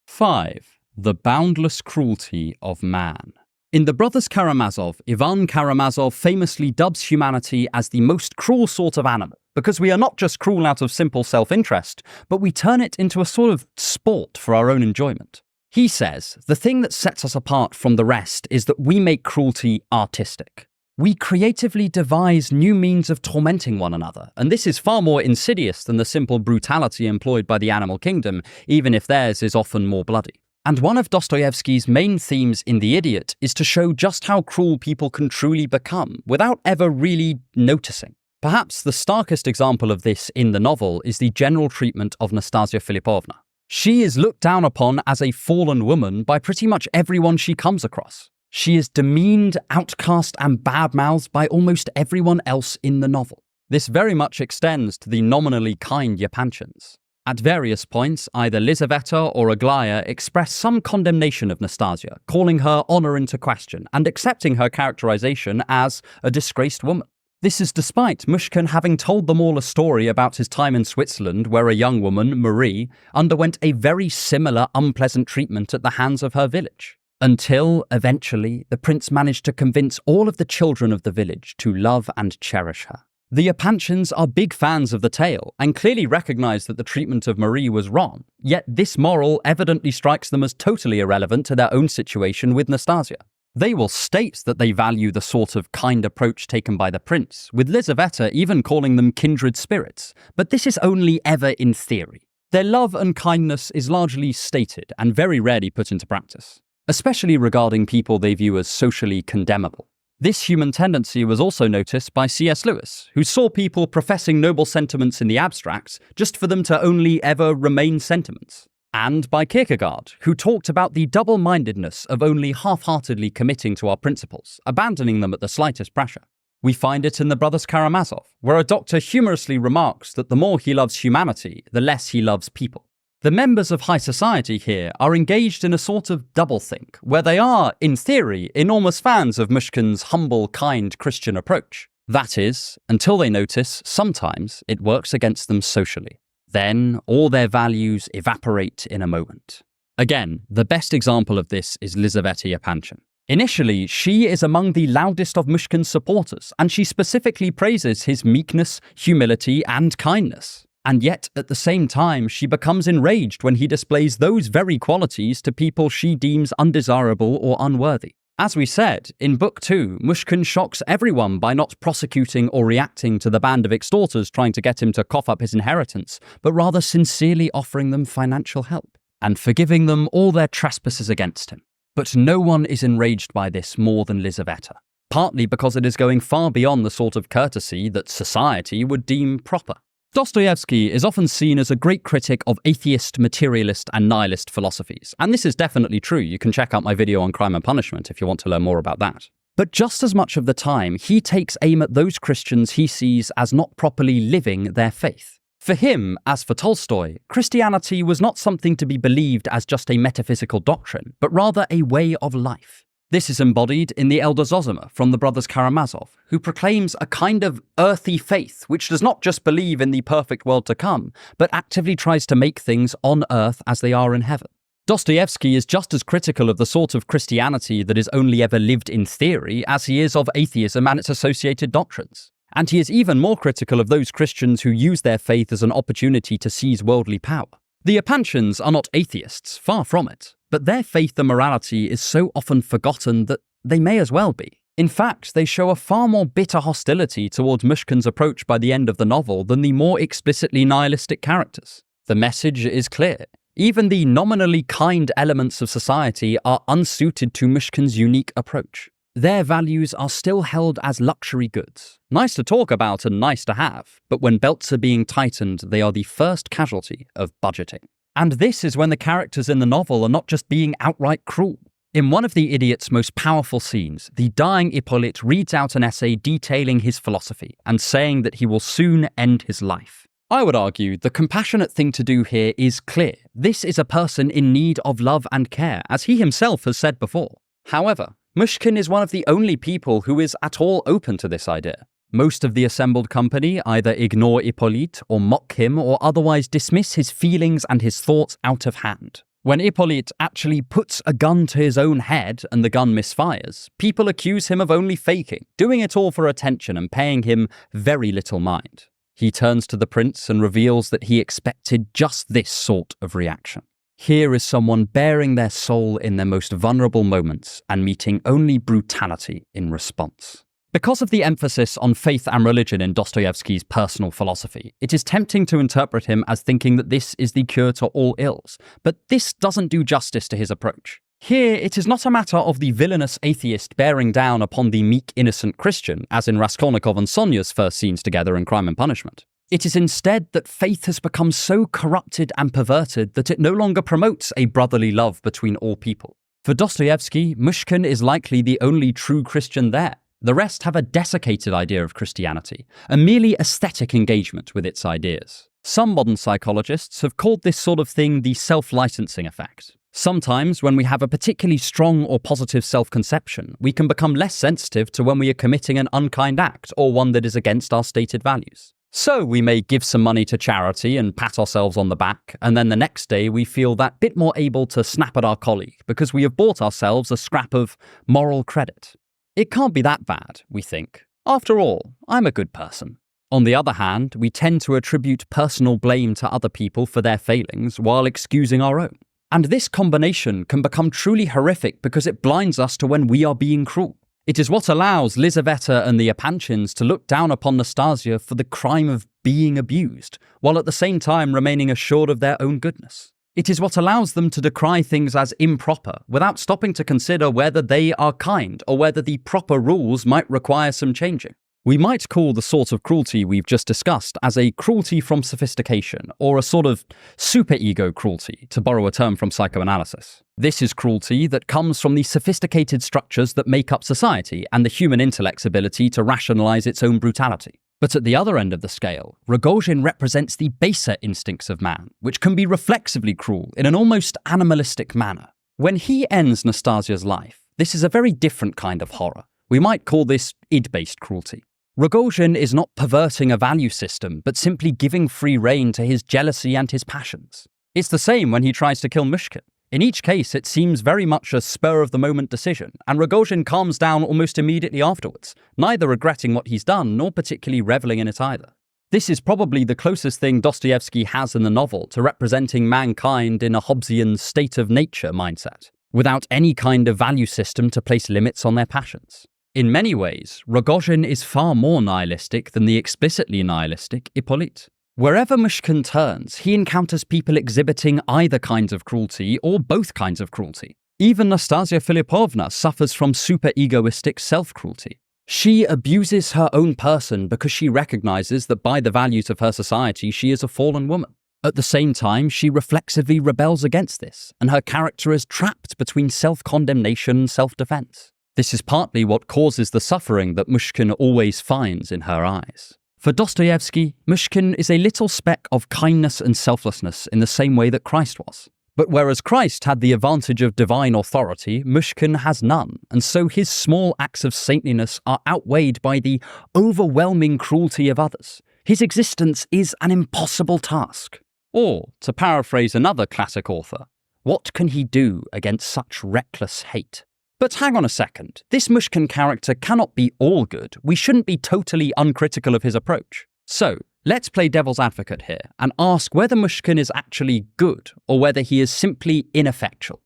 5. The Boundless Cruelty of Man. In The Brothers Karamazov, Ivan Karamazov famously dubs humanity as the most cruel sort of animal, because we are not just cruel out of simple self-interest, but we turn it into a sort of sport for our own enjoyment. He says, the thing that sets us apart from the rest is that we make cruelty artistic. We creatively devise new means of tormenting one another, and this is far more insidious than the simple brutality employed by the animal kingdom, even if theirs is often more bloody. And one of Dostoevsky's main themes in The Idiot is to show just how cruel people can truly become, without ever really noticing. Perhaps the starkest example of this in the novel is the general treatment of Nastasia Filipovna. She is looked down upon as a fallen woman by pretty much everyone she comes across. She is demeaned, outcast, and bad-mouthed by almost everyone else in the novel. This very much extends to the nominally kind Yapanchins. At various points, either Lizaveta or Aglaya express some condemnation of Nastasia, calling her honour into question and accepting her characterization as a disgraced woman. This is despite Myshkin having told them all a story about his time in Switzerland where a young woman, Marie, underwent a very similar unpleasant treatment at the hands of her village. Until, eventually, the prince managed to convince all of the children of the village to love and cherish her. The Yapanchins are big fans of the tale and clearly recognize that the treatment of Marie was wrong, yet this moral evidently strikes them as totally irrelevant to their own situation with Nastasia. They will state that they value the sort of kind approach taken by the prince, with Lizaveta even calling them kindred spirits, but this is only ever in theory. Their love and kindness is largely stated and very rarely put into practice, especially regarding people they view as socially condemnable. This human tendency was also noticed by C.S. Lewis, who saw people professing noble sentiments in the abstract just for them to only ever remain sentiments. And by Kierkegaard, who talked about the double-mindedness of only half-heartedly committing to our principles, abandoning them at the slightest pressure. We find it in The Brothers Karamazov, where a doctor humorously remarks that the more he loves humanity, the less he loves people. The members of high society here are engaged in a sort of doublethink, where they are, in theory, enormous fans of Myshkin's humble, kind Christian approach. That is, until they notice sometimes it works against them socially. Then all their values evaporate in a moment. Again, the best example of this is Lizaveta Yapanchin. Initially, she is among the loudest of Myshkin's supporters, and she specifically praises his meekness, humility, and kindness. And yet, at the same time, she becomes enraged when he displays those very qualities to people she deems undesirable or unworthy. As we said, in Book 2, Myshkin shocks everyone by not prosecuting or reacting to the band of extorters trying to get him to cough up his inheritance, but rather sincerely offering them financial help, and forgiving them all their trespasses against him. But no one is enraged by this more than Lizaveta, partly because it is going far beyond the sort of courtesy that society would deem proper. Dostoevsky is often seen as a great critic of atheist, materialist, and nihilist philosophies, and this is definitely true. You can check out my video on crime and punishment if you want to learn more about that. But just as much of the time, he takes aim at those Christians he sees as not properly living their faith. For him, as for Tolstoy, Christianity was not something to be believed as just a metaphysical doctrine, but rather a way of life. This is embodied in the elder Zosima from the brothers Karamazov, who proclaims a kind of earthy faith which does not just believe in the perfect world to come, but actively tries to make things on earth as they are in heaven. Dostoevsky is just as critical of the sort of Christianity that is only ever lived in theory as he is of atheism and its associated doctrines. And he is even more critical of those Christians who use their faith as an opportunity to seize worldly power. The Yapanchins are not atheists, far from it, but their faith and morality is so often forgotten that they may as well be. In fact, they show a far more bitter hostility towards Myshkin's approach by the end of the novel than the more explicitly nihilistic characters. The message is clear. Even the nominally kind elements of society are unsuited to Myshkin's unique approach. Their values are still held as luxury goods. Nice to talk about and nice to have, but when belts are being tightened, they are the first casualty of budgeting. And this is when the characters in the novel are not just being outright cruel. In one of the idiot's most powerful scenes, the dying Hippolyte reads out an essay detailing his philosophy and saying that he will soon end his life. I would argue the compassionate thing to do here is clear. This is a person in need of love and care, as he himself has said before. However, Myshkin is one of the only people who is at all open to this idea. Most of the assembled company either ignore Hippolyte or mock him or otherwise dismiss his feelings and his thoughts out of hand. When Hippolyte actually puts a gun to his own head and the gun misfires, people accuse him of only faking, doing it all for attention and paying him very little mind. He turns to the prince and reveals that he expected just this sort of reaction. Here is someone bearing their soul in their most vulnerable moments and meeting only brutality in response. Because of the emphasis on faith and religion in Dostoevsky's personal philosophy, it is tempting to interpret him as thinking that this is the cure to all ills, but this doesn't do justice to his approach. Here, it is not a matter of the villainous atheist bearing down upon the meek, innocent Christian, as in Raskolnikov and Sonia's first scenes together in Crime and Punishment. It is instead that faith has become so corrupted and perverted that it no longer promotes a brotherly love between all people. For Dostoevsky, Myshkin is likely the only true Christian there. The rest have a desiccated idea of Christianity, a merely aesthetic engagement with its ideas. Some modern psychologists have called this sort of thing the self-licensing effect. Sometimes, when we have a particularly strong or positive self-conception, we can become less sensitive to when we are committing an unkind act or one that is against our stated values. So we may give some money to charity and pat ourselves on the back, and then the next day we feel that bit more able to snap at our colleague because we have bought ourselves a scrap of moral credit. It can't be that bad, we think. After all, I'm a good person. On the other hand, we tend to attribute personal blame to other people for their failings while excusing our own. And this combination can become truly horrific because it blinds us to when we are being cruel. It is what allows Lizaveta and the Yapanchins to look down upon Nastasia for the crime of being abused, while at the same time remaining assured of their own goodness. It is what allows them to decry things as improper without stopping to consider whether they are kind or whether the proper rules might require some changing. We might call the sort of cruelty we've just discussed as a cruelty from sophistication, or a sort of superego cruelty, to borrow a term from psychoanalysis. This is cruelty that comes from the sophisticated structures that make up society and the human intellect's ability to rationalize its own brutality. But at the other end of the scale, Rogozhin represents the baser instincts of man, which can be reflexively cruel in an almost animalistic manner. When he ends Nastasia's life, this is a very different kind of horror. We might call this id-based cruelty. Rogozhin is not perverting a value system, but simply giving free rein to his jealousy and his passions. It's the same when he tries to kill Myshkin. In each case, it seems very much a spur-of-the-moment decision, and Rogozhin calms down almost immediately afterwards, neither regretting what he's done nor particularly reveling in it either. This is probably the closest thing Dostoevsky has in the novel to representing mankind in a Hobbesian state of nature mindset, without any kind of value system to place limits on their passions. In many ways, Rogozhin is far more nihilistic than the explicitly nihilistic Hippolyte. Wherever Myshkin turns, he encounters people exhibiting either kinds of cruelty or both kinds of cruelty. Even Nastasia Filipovna suffers from super-egoistic self-cruelty. She abuses her own person because she recognizes that by the values of her society, she is a fallen woman. At the same time, she reflexively rebels against this, and her character is trapped between self-condemnation and self-defense. This is partly what causes the suffering that Myshkin always finds in her eyes. For Dostoevsky, Myshkin is a little speck of kindness and selflessness in the same way that Christ was. But whereas Christ had the advantage of divine authority, Myshkin has none, and so his small acts of saintliness are outweighed by the overwhelming cruelty of others. His existence is an impossible task. Or, to paraphrase another classic author, what can he do against such reckless hate? But hang on a second, this Myshkin character cannot be all good. We shouldn't be totally uncritical of his approach. So, let's play devil's advocate here and ask whether Myshkin is actually good or whether he is simply ineffectual.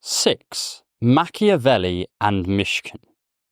6. Machiavelli and Myshkin.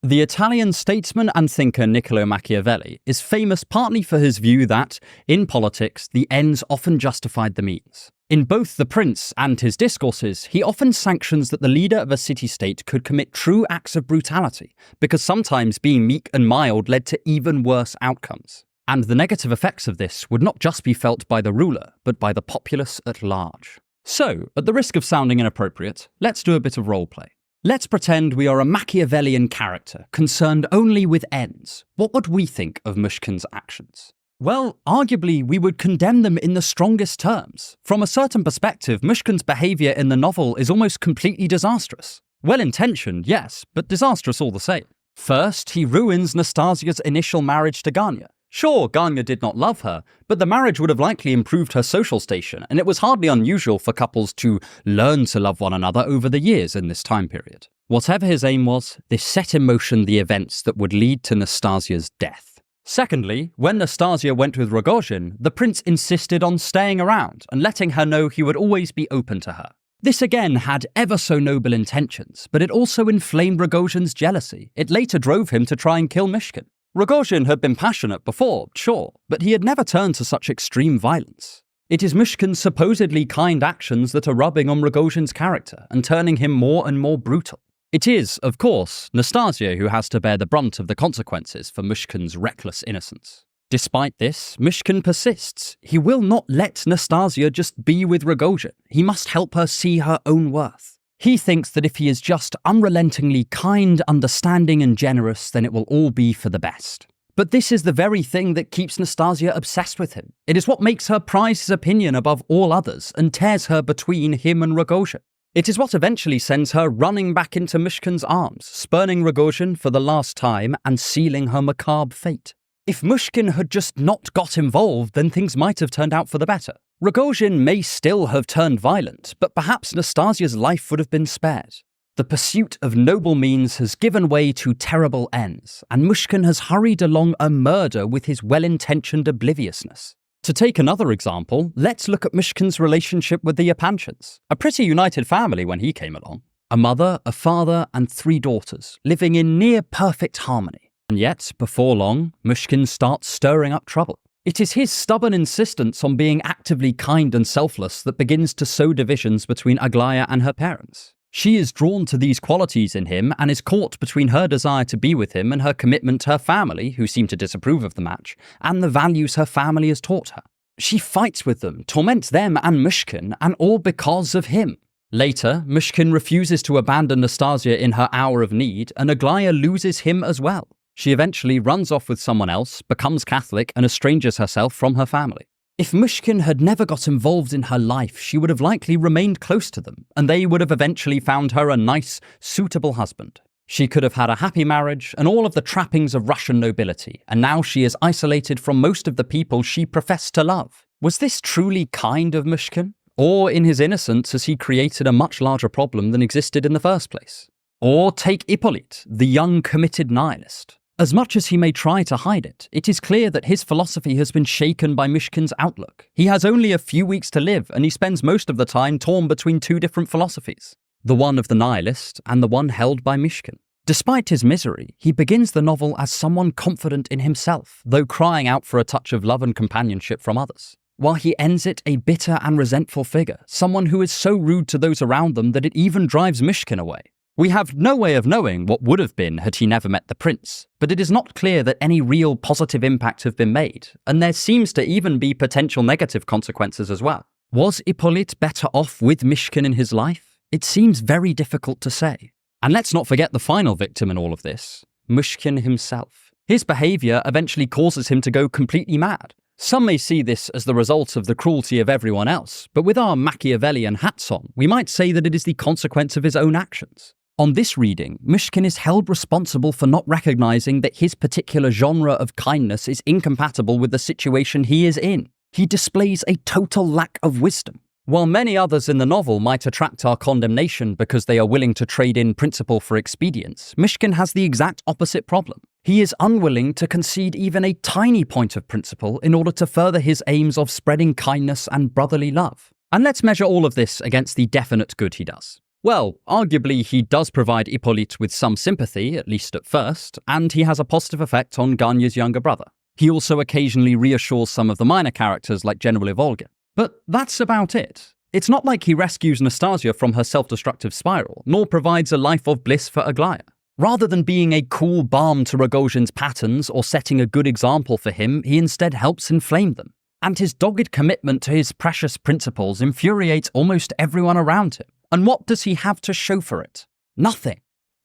The Italian statesman and thinker Niccolò Machiavelli is famous partly for his view that, in politics, the ends often justified the means. In both The Prince and his discourses, he often sanctions that the leader of a city-state could commit true acts of brutality, because sometimes being meek and mild led to even worse outcomes. And the negative effects of this would not just be felt by the ruler, but by the populace at large. So, at the risk of sounding inappropriate, let's do a bit of roleplay. Let's pretend we are a Machiavellian character, concerned only with ends. What would we think of Myshkin's actions? Well, arguably, we would condemn them in the strongest terms. From a certain perspective, Myshkin's behaviour in the novel is almost completely disastrous. Well-intentioned, yes, but disastrous all the same. First, he ruins Nastasia's initial marriage to Ganya. Sure, Ganya did not love her, but the marriage would have likely improved her social station, and it was hardly unusual for couples to learn to love one another over the years in this time period. Whatever his aim was, this set in motion the events that would lead to Nastasia's death. Secondly, when Nastasia went with Rogozhin, the prince insisted on staying around and letting her know he would always be open to her. This again had ever so noble intentions, but it also inflamed Rogozhin's jealousy. It later drove him to try and kill Myshkin. Rogozhin had been passionate before, sure, but he had never turned to such extreme violence. It is Myshkin's supposedly kind actions that are rubbing on Rogozhin's character and turning him more and more brutal. It is, of course, Nastasia who has to bear the brunt of the consequences for Myshkin's reckless innocence. Despite this, Myshkin persists. He will not let Nastasia just be with Rogozhin. He must help her see her own worth. He thinks that if he is just unrelentingly kind, understanding, and generous, then it will all be for the best. But this is the very thing that keeps Nastasia obsessed with him. It is what makes her prize his opinion above all others and tears her between him and Rogozhin. It is what eventually sends her running back into Myshkin's arms, spurning Rogozhin for the last time and sealing her macabre fate. If Myshkin had just not got involved, then things might have turned out for the better. Rogozhin may still have turned violent, but perhaps Nastasia's life would have been spared. The pursuit of noble means has given way to terrible ends, and Myshkin has hurried along a murder with his well-intentioned obliviousness. To take another example, let's look at Myshkin's relationship with the Epanchins, a pretty united family when he came along. A mother, a father, and 3 daughters, living in near-perfect harmony. And yet, before long, Myshkin starts stirring up trouble. It is his stubborn insistence on being actively kind and selfless that begins to sow divisions between Aglaya and her parents. She is drawn to these qualities in him and is caught between her desire to be with him and her commitment to her family, who seem to disapprove of the match, and the values her family has taught her. She fights with them, torments them and Myshkin, and all because of him. Later, Myshkin refuses to abandon Nastasia in her hour of need, and Aglaya loses him as well. She eventually runs off with someone else, becomes Catholic, and estranges herself from her family. If Myshkin had never got involved in her life, she would have likely remained close to them, and they would have eventually found her a nice, suitable husband. She could have had a happy marriage and all of the trappings of Russian nobility, and now she is isolated from most of the people she professed to love. Was this truly kind of Myshkin? Or, in his innocence, has he created a much larger problem than existed in the first place? Or take Hippolyte, the young committed nihilist. As much as he may try to hide it, it is clear that his philosophy has been shaken by Myshkin's outlook. He has only a few weeks to live, and he spends most of the time torn between two different philosophies, the one of the nihilist and the one held by Myshkin. Despite his misery, he begins the novel as someone confident in himself, though crying out for a touch of love and companionship from others, while he ends it a bitter and resentful figure, someone who is so rude to those around them that it even drives Myshkin away. We have no way of knowing what would have been had he never met the prince, but it is not clear that any real positive impact have been made, and there seems to even be potential negative consequences as well. Was Hippolyte better off with Myshkin in his life? It seems very difficult to say. And let's not forget the final victim in all of this, Myshkin himself. His behaviour eventually causes him to go completely mad. Some may see this as the result of the cruelty of everyone else, but with our Machiavellian hats on, we might say that it is the consequence of his own actions. On this reading, Myshkin is held responsible for not recognizing that his particular genre of kindness is incompatible with the situation he is in. He displays a total lack of wisdom. While many others in the novel might attract our condemnation because they are willing to trade in principle for expedience, Myshkin has the exact opposite problem. He is unwilling to concede even a tiny point of principle in order to further his aims of spreading kindness and brotherly love. And let's measure all of this against the definite good he does. Well, arguably he does provide Hippolyte with some sympathy, at least at first, and he has a positive effect on Ganya's younger brother. He also occasionally reassures some of the minor characters like General Ivolgin. But that's about it. It's not like he rescues Nastasia from her self-destructive spiral, nor provides a life of bliss for Aglaya. Rather than being a cool balm to Rogojin's patterns or setting a good example for him, he instead helps inflame them. And his dogged commitment to his precious principles infuriates almost everyone around him. And what does he have to show for it? Nothing.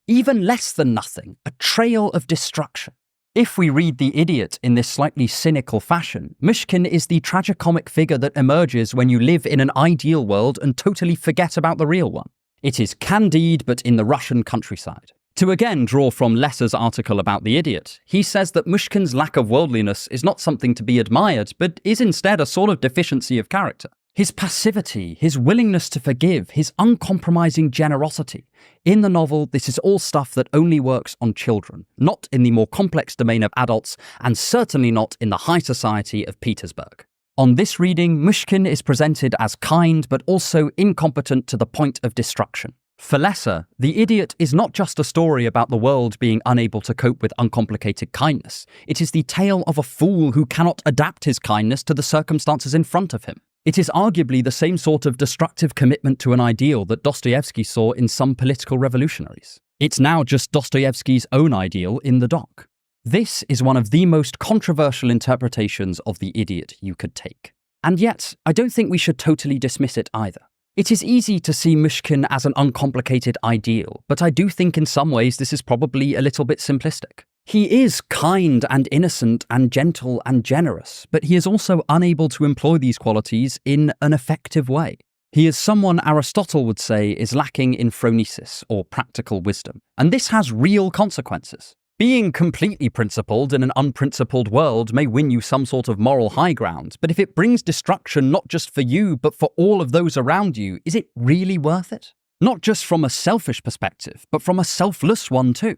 Even less than nothing, a trail of destruction. If we read The Idiot in this slightly cynical fashion, Myshkin is the tragicomic figure that emerges when you live in an ideal world and totally forget about the real one. It is Candide, but in the Russian countryside. To again draw from Lesser's article about The Idiot, he says that Myshkin's lack of worldliness is not something to be admired, but is instead a sort of deficiency of character. His passivity, his willingness to forgive, his uncompromising generosity. In the novel, this is all stuff that only works on children, not in the more complex domain of adults, and certainly not in the high society of Petersburg. On this reading, Myshkin is presented as kind, but also incompetent to the point of destruction. For Lesser, The Idiot is not just a story about the world being unable to cope with uncomplicated kindness. It is the tale of a fool who cannot adapt his kindness to the circumstances in front of him. It is arguably the same sort of destructive commitment to an ideal that Dostoevsky saw in some political revolutionaries. It's now just Dostoevsky's own ideal in the dock. This is one of the most controversial interpretations of The Idiot you could take. And yet, I don't think we should totally dismiss it either. It is easy to see Myshkin as an uncomplicated ideal, but I do think in some ways this is probably a little bit simplistic. He is kind and innocent and gentle and generous, but he is also unable to employ these qualities in an effective way. He is someone Aristotle would say is lacking in phronesis, or practical wisdom, and this has real consequences. Being completely principled in an unprincipled world may win you some sort of moral high ground, but if it brings destruction not just for you, but for all of those around you, is it really worth it? Not just from a selfish perspective, but from a selfless one too.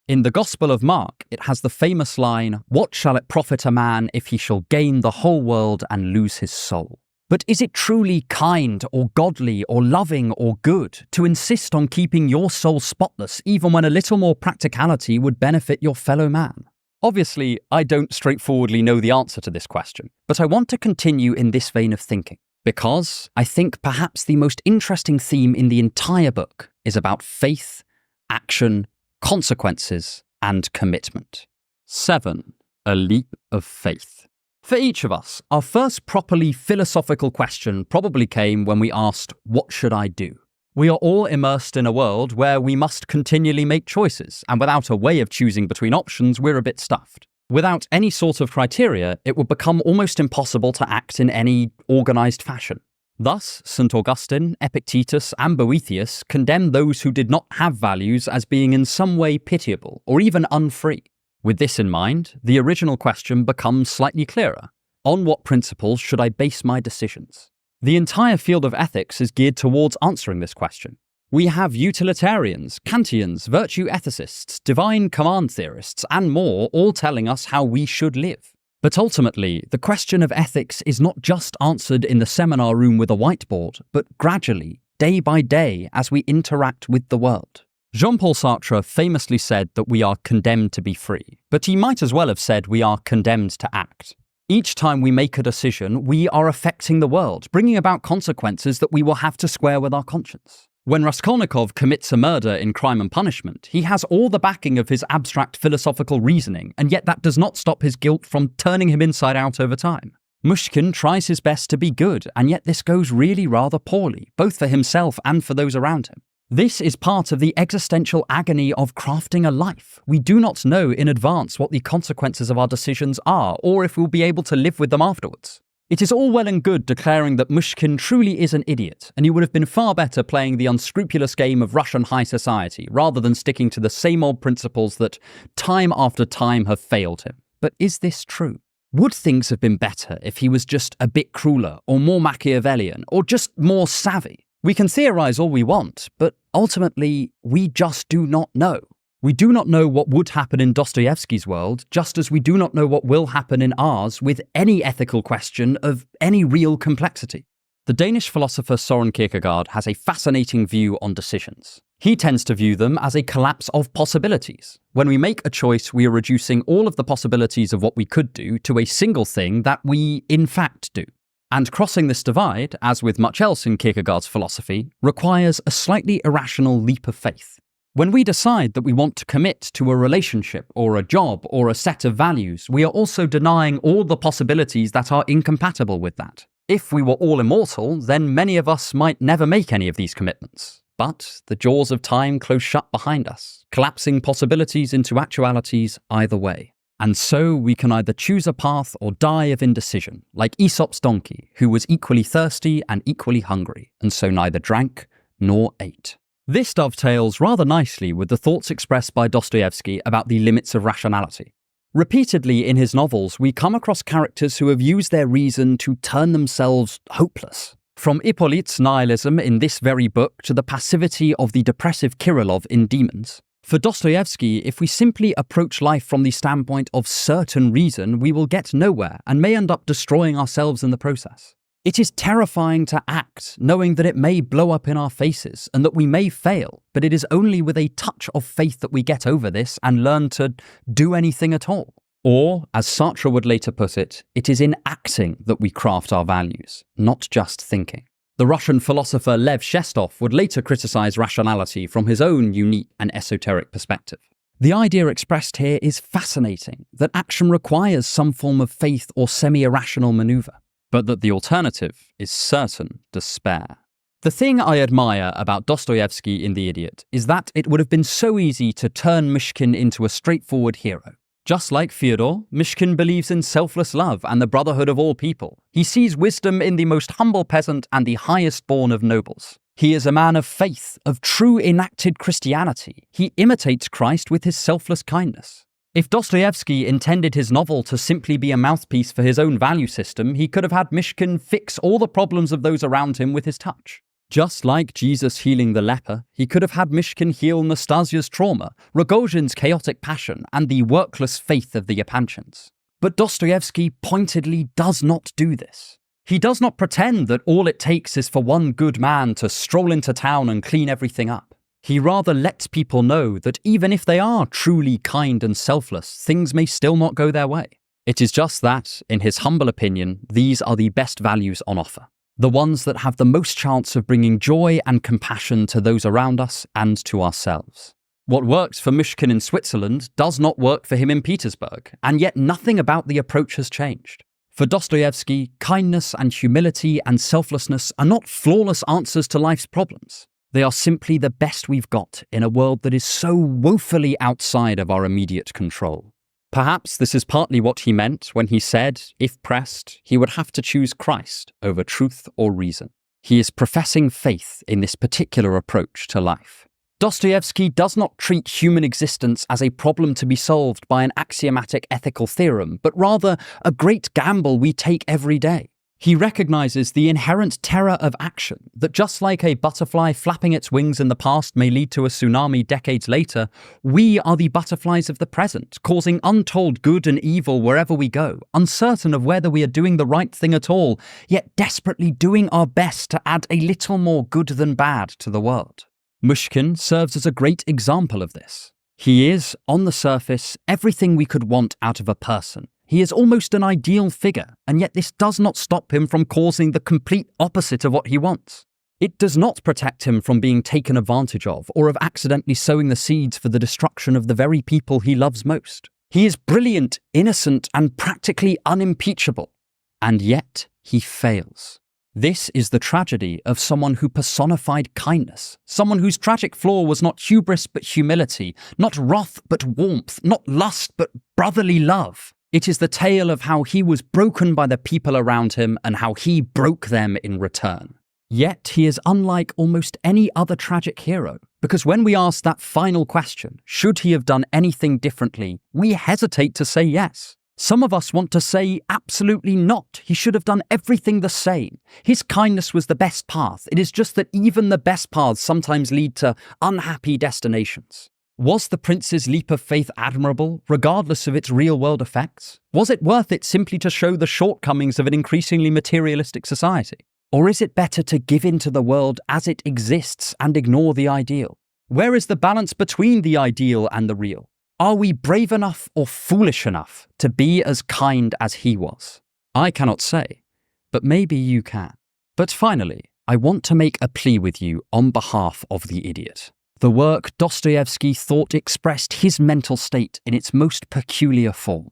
In the Gospel of Mark, it has the famous line, "What shall it profit a man if he shall gain the whole world and lose his soul?" But is it truly kind or godly or loving or good to insist on keeping your soul spotless even when a little more practicality would benefit your fellow man? Obviously, I don't straightforwardly know the answer to this question, but I want to continue in this vein of thinking, because I think perhaps the most interesting theme in the entire book is about faith, action, consequences, and commitment. 7. A leap of faith. For each of us, our first properly philosophical question probably came when we asked, what should I do? We are all immersed in a world where we must continually make choices, and without a way of choosing between options, we're a bit stuffed. Without any sort of criteria, it would become almost impossible to act in any organised fashion. Thus, St. Augustine, Epictetus, and Boethius condemn those who did not have values as being in some way pitiable or even unfree. With this in mind, the original question becomes slightly clearer. On what principles should I base my decisions? The entire field of ethics is geared towards answering this question. We have utilitarians, Kantians, virtue ethicists, divine command theorists, and more all telling us how we should live. But ultimately, the question of ethics is not just answered in the seminar room with a whiteboard, but gradually, day by day, as we interact with the world. Jean-Paul Sartre famously said that we are condemned to be free, but he might as well have said we are condemned to act. Each time we make a decision, we are affecting the world, bringing about consequences that we will have to square with our conscience. When Raskolnikov commits a murder in Crime and Punishment, he has all the backing of his abstract philosophical reasoning, and yet that does not stop his guilt from turning him inside out over time. Myshkin tries his best to be good, and yet this goes really rather poorly, both for himself and for those around him. This is part of the existential agony of crafting a life. We do not know in advance what the consequences of our decisions are, or if we'll be able to live with them afterwards. It is all well and good declaring that Myshkin truly is an idiot, and he would have been far better playing the unscrupulous game of Russian high society, rather than sticking to the same old principles that, time after time, have failed him. But is this true? Would things have been better if he was just a bit crueler, or more Machiavellian, or just more savvy? We can theorize all we want, but ultimately, we just do not know. We do not know what would happen in Dostoevsky's world, just as we do not know what will happen in ours with any ethical question of any real complexity. The Danish philosopher Søren Kierkegaard has a fascinating view on decisions. He tends to view them as a collapse of possibilities. When we make a choice, we are reducing all of the possibilities of what we could do to a single thing that we, in fact, do. And crossing this divide, as with much else in Kierkegaard's philosophy, requires a slightly irrational leap of faith. When we decide that we want to commit to a relationship or a job or a set of values, we are also denying all the possibilities that are incompatible with that. If we were all immortal, then many of us might never make any of these commitments. But the jaws of time close shut behind us, collapsing possibilities into actualities either way. And so we can either choose a path or die of indecision, like Aesop's donkey, who was equally thirsty and equally hungry, and so neither drank nor ate. This dovetails rather nicely with the thoughts expressed by Dostoevsky about the limits of rationality. Repeatedly in his novels, we come across characters who have used their reason to turn themselves hopeless. From Hippolyte's nihilism in this very book to the passivity of the depressive Kirillov in Demons. For Dostoevsky, if we simply approach life from the standpoint of certain reason, we will get nowhere and may end up destroying ourselves in the process. It is terrifying to act, knowing that it may blow up in our faces and that we may fail, but it is only with a touch of faith that we get over this and learn to do anything at all. Or, as Sartre would later put it, it is in acting that we craft our values, not just thinking. The Russian philosopher Lev Shestov would later criticize rationality from his own unique and esoteric perspective. The idea expressed here is fascinating, that action requires some form of faith or semi-irrational maneuver, but that the alternative is certain despair. The thing I admire about Dostoevsky in The Idiot is that it would have been so easy to turn Myshkin into a straightforward hero. Just like Fyodor, Myshkin believes in selfless love and the brotherhood of all people. He sees wisdom in the most humble peasant and the highest born of nobles. He is a man of faith, of true enacted Christianity. He imitates Christ with his selfless kindness. If Dostoevsky intended his novel to simply be a mouthpiece for his own value system, he could have had Myshkin fix all the problems of those around him with his touch. Just like Jesus healing the leper, he could have had Myshkin heal Nastasia's trauma, Rogozhin's chaotic passion, and the workless faith of the Epanchins. But Dostoevsky pointedly does not do this. He does not pretend that all it takes is for one good man to stroll into town and clean everything up. He rather lets people know that even if they are truly kind and selfless, things may still not go their way. It is just that, in his humble opinion, these are the best values on offer. The ones that have the most chance of bringing joy and compassion to those around us and to ourselves. What works for Myshkin in Switzerland does not work for him in Petersburg, and yet nothing about the approach has changed. For Dostoevsky, kindness and humility and selflessness are not flawless answers to life's problems. They are simply the best we've got in a world that is so woefully outside of our immediate control. Perhaps this is partly what he meant when he said, if pressed, he would have to choose Christ over truth or reason. He is professing faith in this particular approach to life. Dostoevsky does not treat human existence as a problem to be solved by an axiomatic ethical theorem, but rather a great gamble we take every day. He recognizes the inherent terror of action, that just like a butterfly flapping its wings in the past may lead to a tsunami decades later, we are the butterflies of the present, causing untold good and evil wherever we go, uncertain of whether we are doing the right thing at all, yet desperately doing our best to add a little more good than bad to the world. Myshkin serves as a great example of this. He is, on the surface, everything we could want out of a person. He is almost an ideal figure, and yet this does not stop him from causing the complete opposite of what he wants. It does not protect him from being taken advantage of or of accidentally sowing the seeds for the destruction of the very people he loves most. He is brilliant, innocent, and practically unimpeachable. And yet, he fails. This is the tragedy of someone who personified kindness, someone whose tragic flaw was not hubris but humility, not wrath but warmth, not lust but brotherly love. It is the tale of how he was broken by the people around him and how he broke them in return. Yet he is unlike almost any other tragic hero, because when we ask that final question, should he have done anything differently, we hesitate to say yes. Some of us want to say absolutely not. He should have done everything the same. His kindness was the best path. It is just that even the best paths sometimes lead to unhappy destinations. Was the prince's leap of faith admirable, regardless of its real-world effects? Was it worth it simply to show the shortcomings of an increasingly materialistic society? Or is it better to give in to the world as it exists and ignore the ideal? Where is the balance between the ideal and the real? Are we brave enough or foolish enough to be as kind as he was? I cannot say, but maybe you can. But finally, I want to make a plea with you on behalf of the idiot. The work Dostoevsky thought expressed his mental state in its most peculiar form.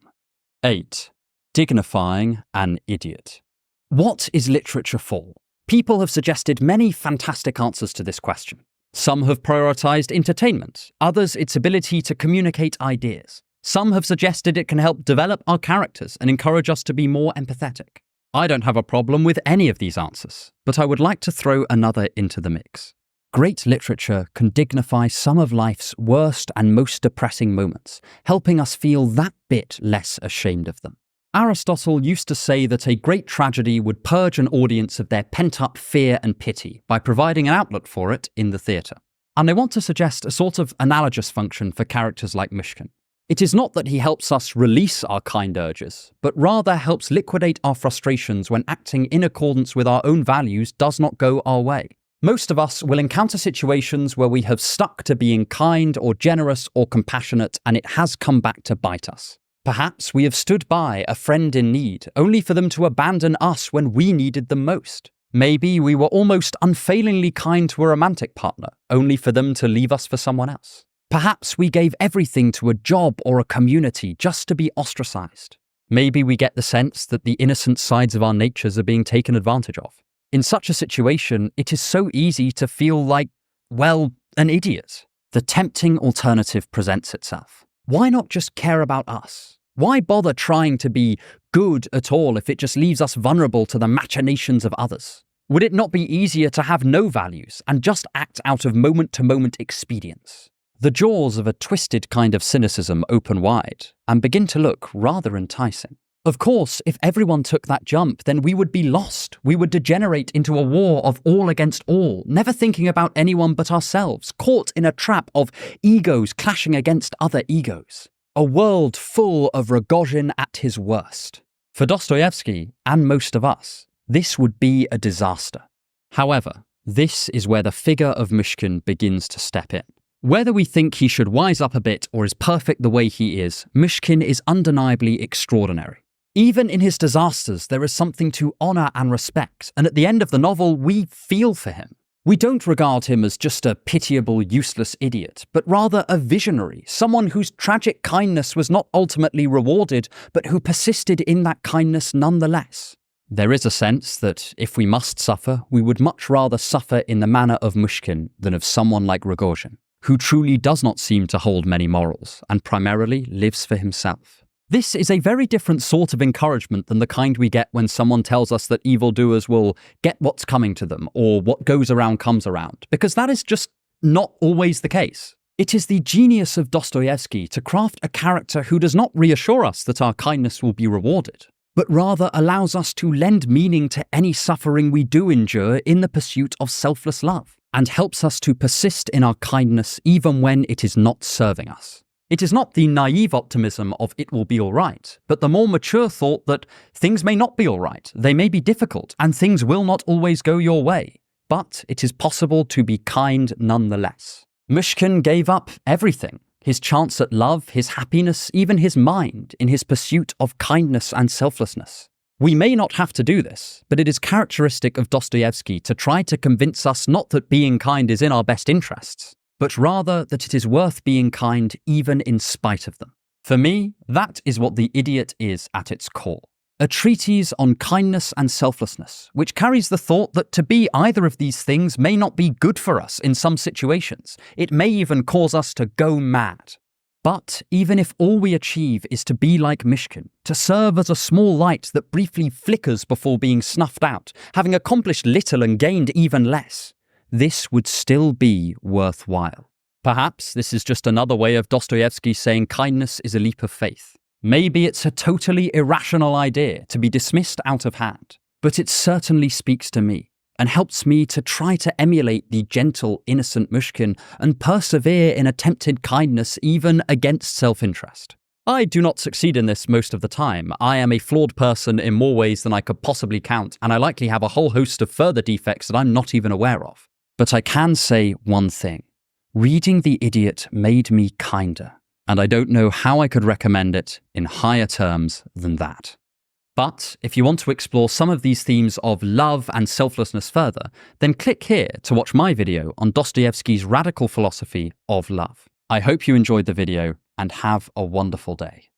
8. Dignifying an idiot. What is literature for? People have suggested many fantastic answers to this question. Some have prioritized entertainment, others its ability to communicate ideas. Some have suggested it can help develop our characters and encourage us to be more empathetic. I don't have a problem with any of these answers, but I would like to throw another into the mix. Great literature can dignify some of life's worst and most depressing moments, helping us feel that bit less ashamed of them. Aristotle used to say that a great tragedy would purge an audience of their pent-up fear and pity by providing an outlet for it in the theatre. And I want to suggest a sort of analogous function for characters like Myshkin. It is not that he helps us release our kind urges, but rather helps liquidate our frustrations when acting in accordance with our own values does not go our way. Most of us will encounter situations where we have stuck to being kind or generous or compassionate and it has come back to bite us. Perhaps we have stood by a friend in need only for them to abandon us when we needed them most. Maybe we were almost unfailingly kind to a romantic partner only for them to leave us for someone else. Perhaps we gave everything to a job or a community just to be ostracized. Maybe we get the sense that the innocent sides of our natures are being taken advantage of. In such a situation, it is so easy to feel like, well, an idiot. The tempting alternative presents itself. Why not just care about us? Why bother trying to be good at all if it just leaves us vulnerable to the machinations of others? Would it not be easier to have no values and just act out of moment-to-moment expedience? The jaws of a twisted kind of cynicism open wide and begin to look rather enticing. Of course, if everyone took that jump, then we would be lost. We would degenerate into a war of all against all, never thinking about anyone but ourselves, caught in a trap of egos clashing against other egos. A world full of Rogozhin at his worst. For Dostoevsky, and most of us, this would be a disaster. However, this is where the figure of Myshkin begins to step in. Whether we think he should wise up a bit or is perfect the way he is, Myshkin is undeniably extraordinary. Even in his disasters, there is something to honour and respect, and at the end of the novel, we feel for him. We don't regard him as just a pitiable, useless idiot, but rather a visionary, someone whose tragic kindness was not ultimately rewarded, but who persisted in that kindness nonetheless. There is a sense that if we must suffer, we would much rather suffer in the manner of Myshkin than of someone like Rogojin, who truly does not seem to hold many morals and primarily lives for himself. This is a very different sort of encouragement than the kind we get when someone tells us that evildoers will get what's coming to them or what goes around comes around, because that is just not always the case. It is the genius of Dostoevsky to craft a character who does not reassure us that our kindness will be rewarded, but rather allows us to lend meaning to any suffering we do endure in the pursuit of selfless love, and helps us to persist in our kindness even when it is not serving us. It is not the naive optimism of it will be all right, but the more mature thought that things may not be all right, they may be difficult, and things will not always go your way, but it is possible to be kind nonetheless. Myshkin gave up everything. His chance at love, his happiness, even his mind, in his pursuit of kindness and selflessness. We may not have to do this, but it is characteristic of Dostoevsky to try to convince us not that being kind is in our best interests, but rather that it is worth being kind even in spite of them. For me, that is what The Idiot is at its core. A treatise on kindness and selflessness, which carries the thought that to be either of these things may not be good for us in some situations. It may even cause us to go mad. But even if all we achieve is to be like Myshkin, to serve as a small light that briefly flickers before being snuffed out, having accomplished little and gained even less, this would still be worthwhile. Perhaps this is just another way of Dostoevsky saying kindness is a leap of faith. Maybe it's a totally irrational idea to be dismissed out of hand, but it certainly speaks to me and helps me to try to emulate the gentle, innocent Myshkin and persevere in attempted kindness even against self-interest. I do not succeed in this most of the time. I am a flawed person in more ways than I could possibly count, and I likely have a whole host of further defects that I'm not even aware of. But I can say one thing. Reading The Idiot made me kinder. And I don't know how I could recommend it in higher terms than that. But if you want to explore some of these themes of love and selflessness further, then click here to watch my video on Dostoevsky's radical philosophy of love. I hope you enjoyed the video and have a wonderful day.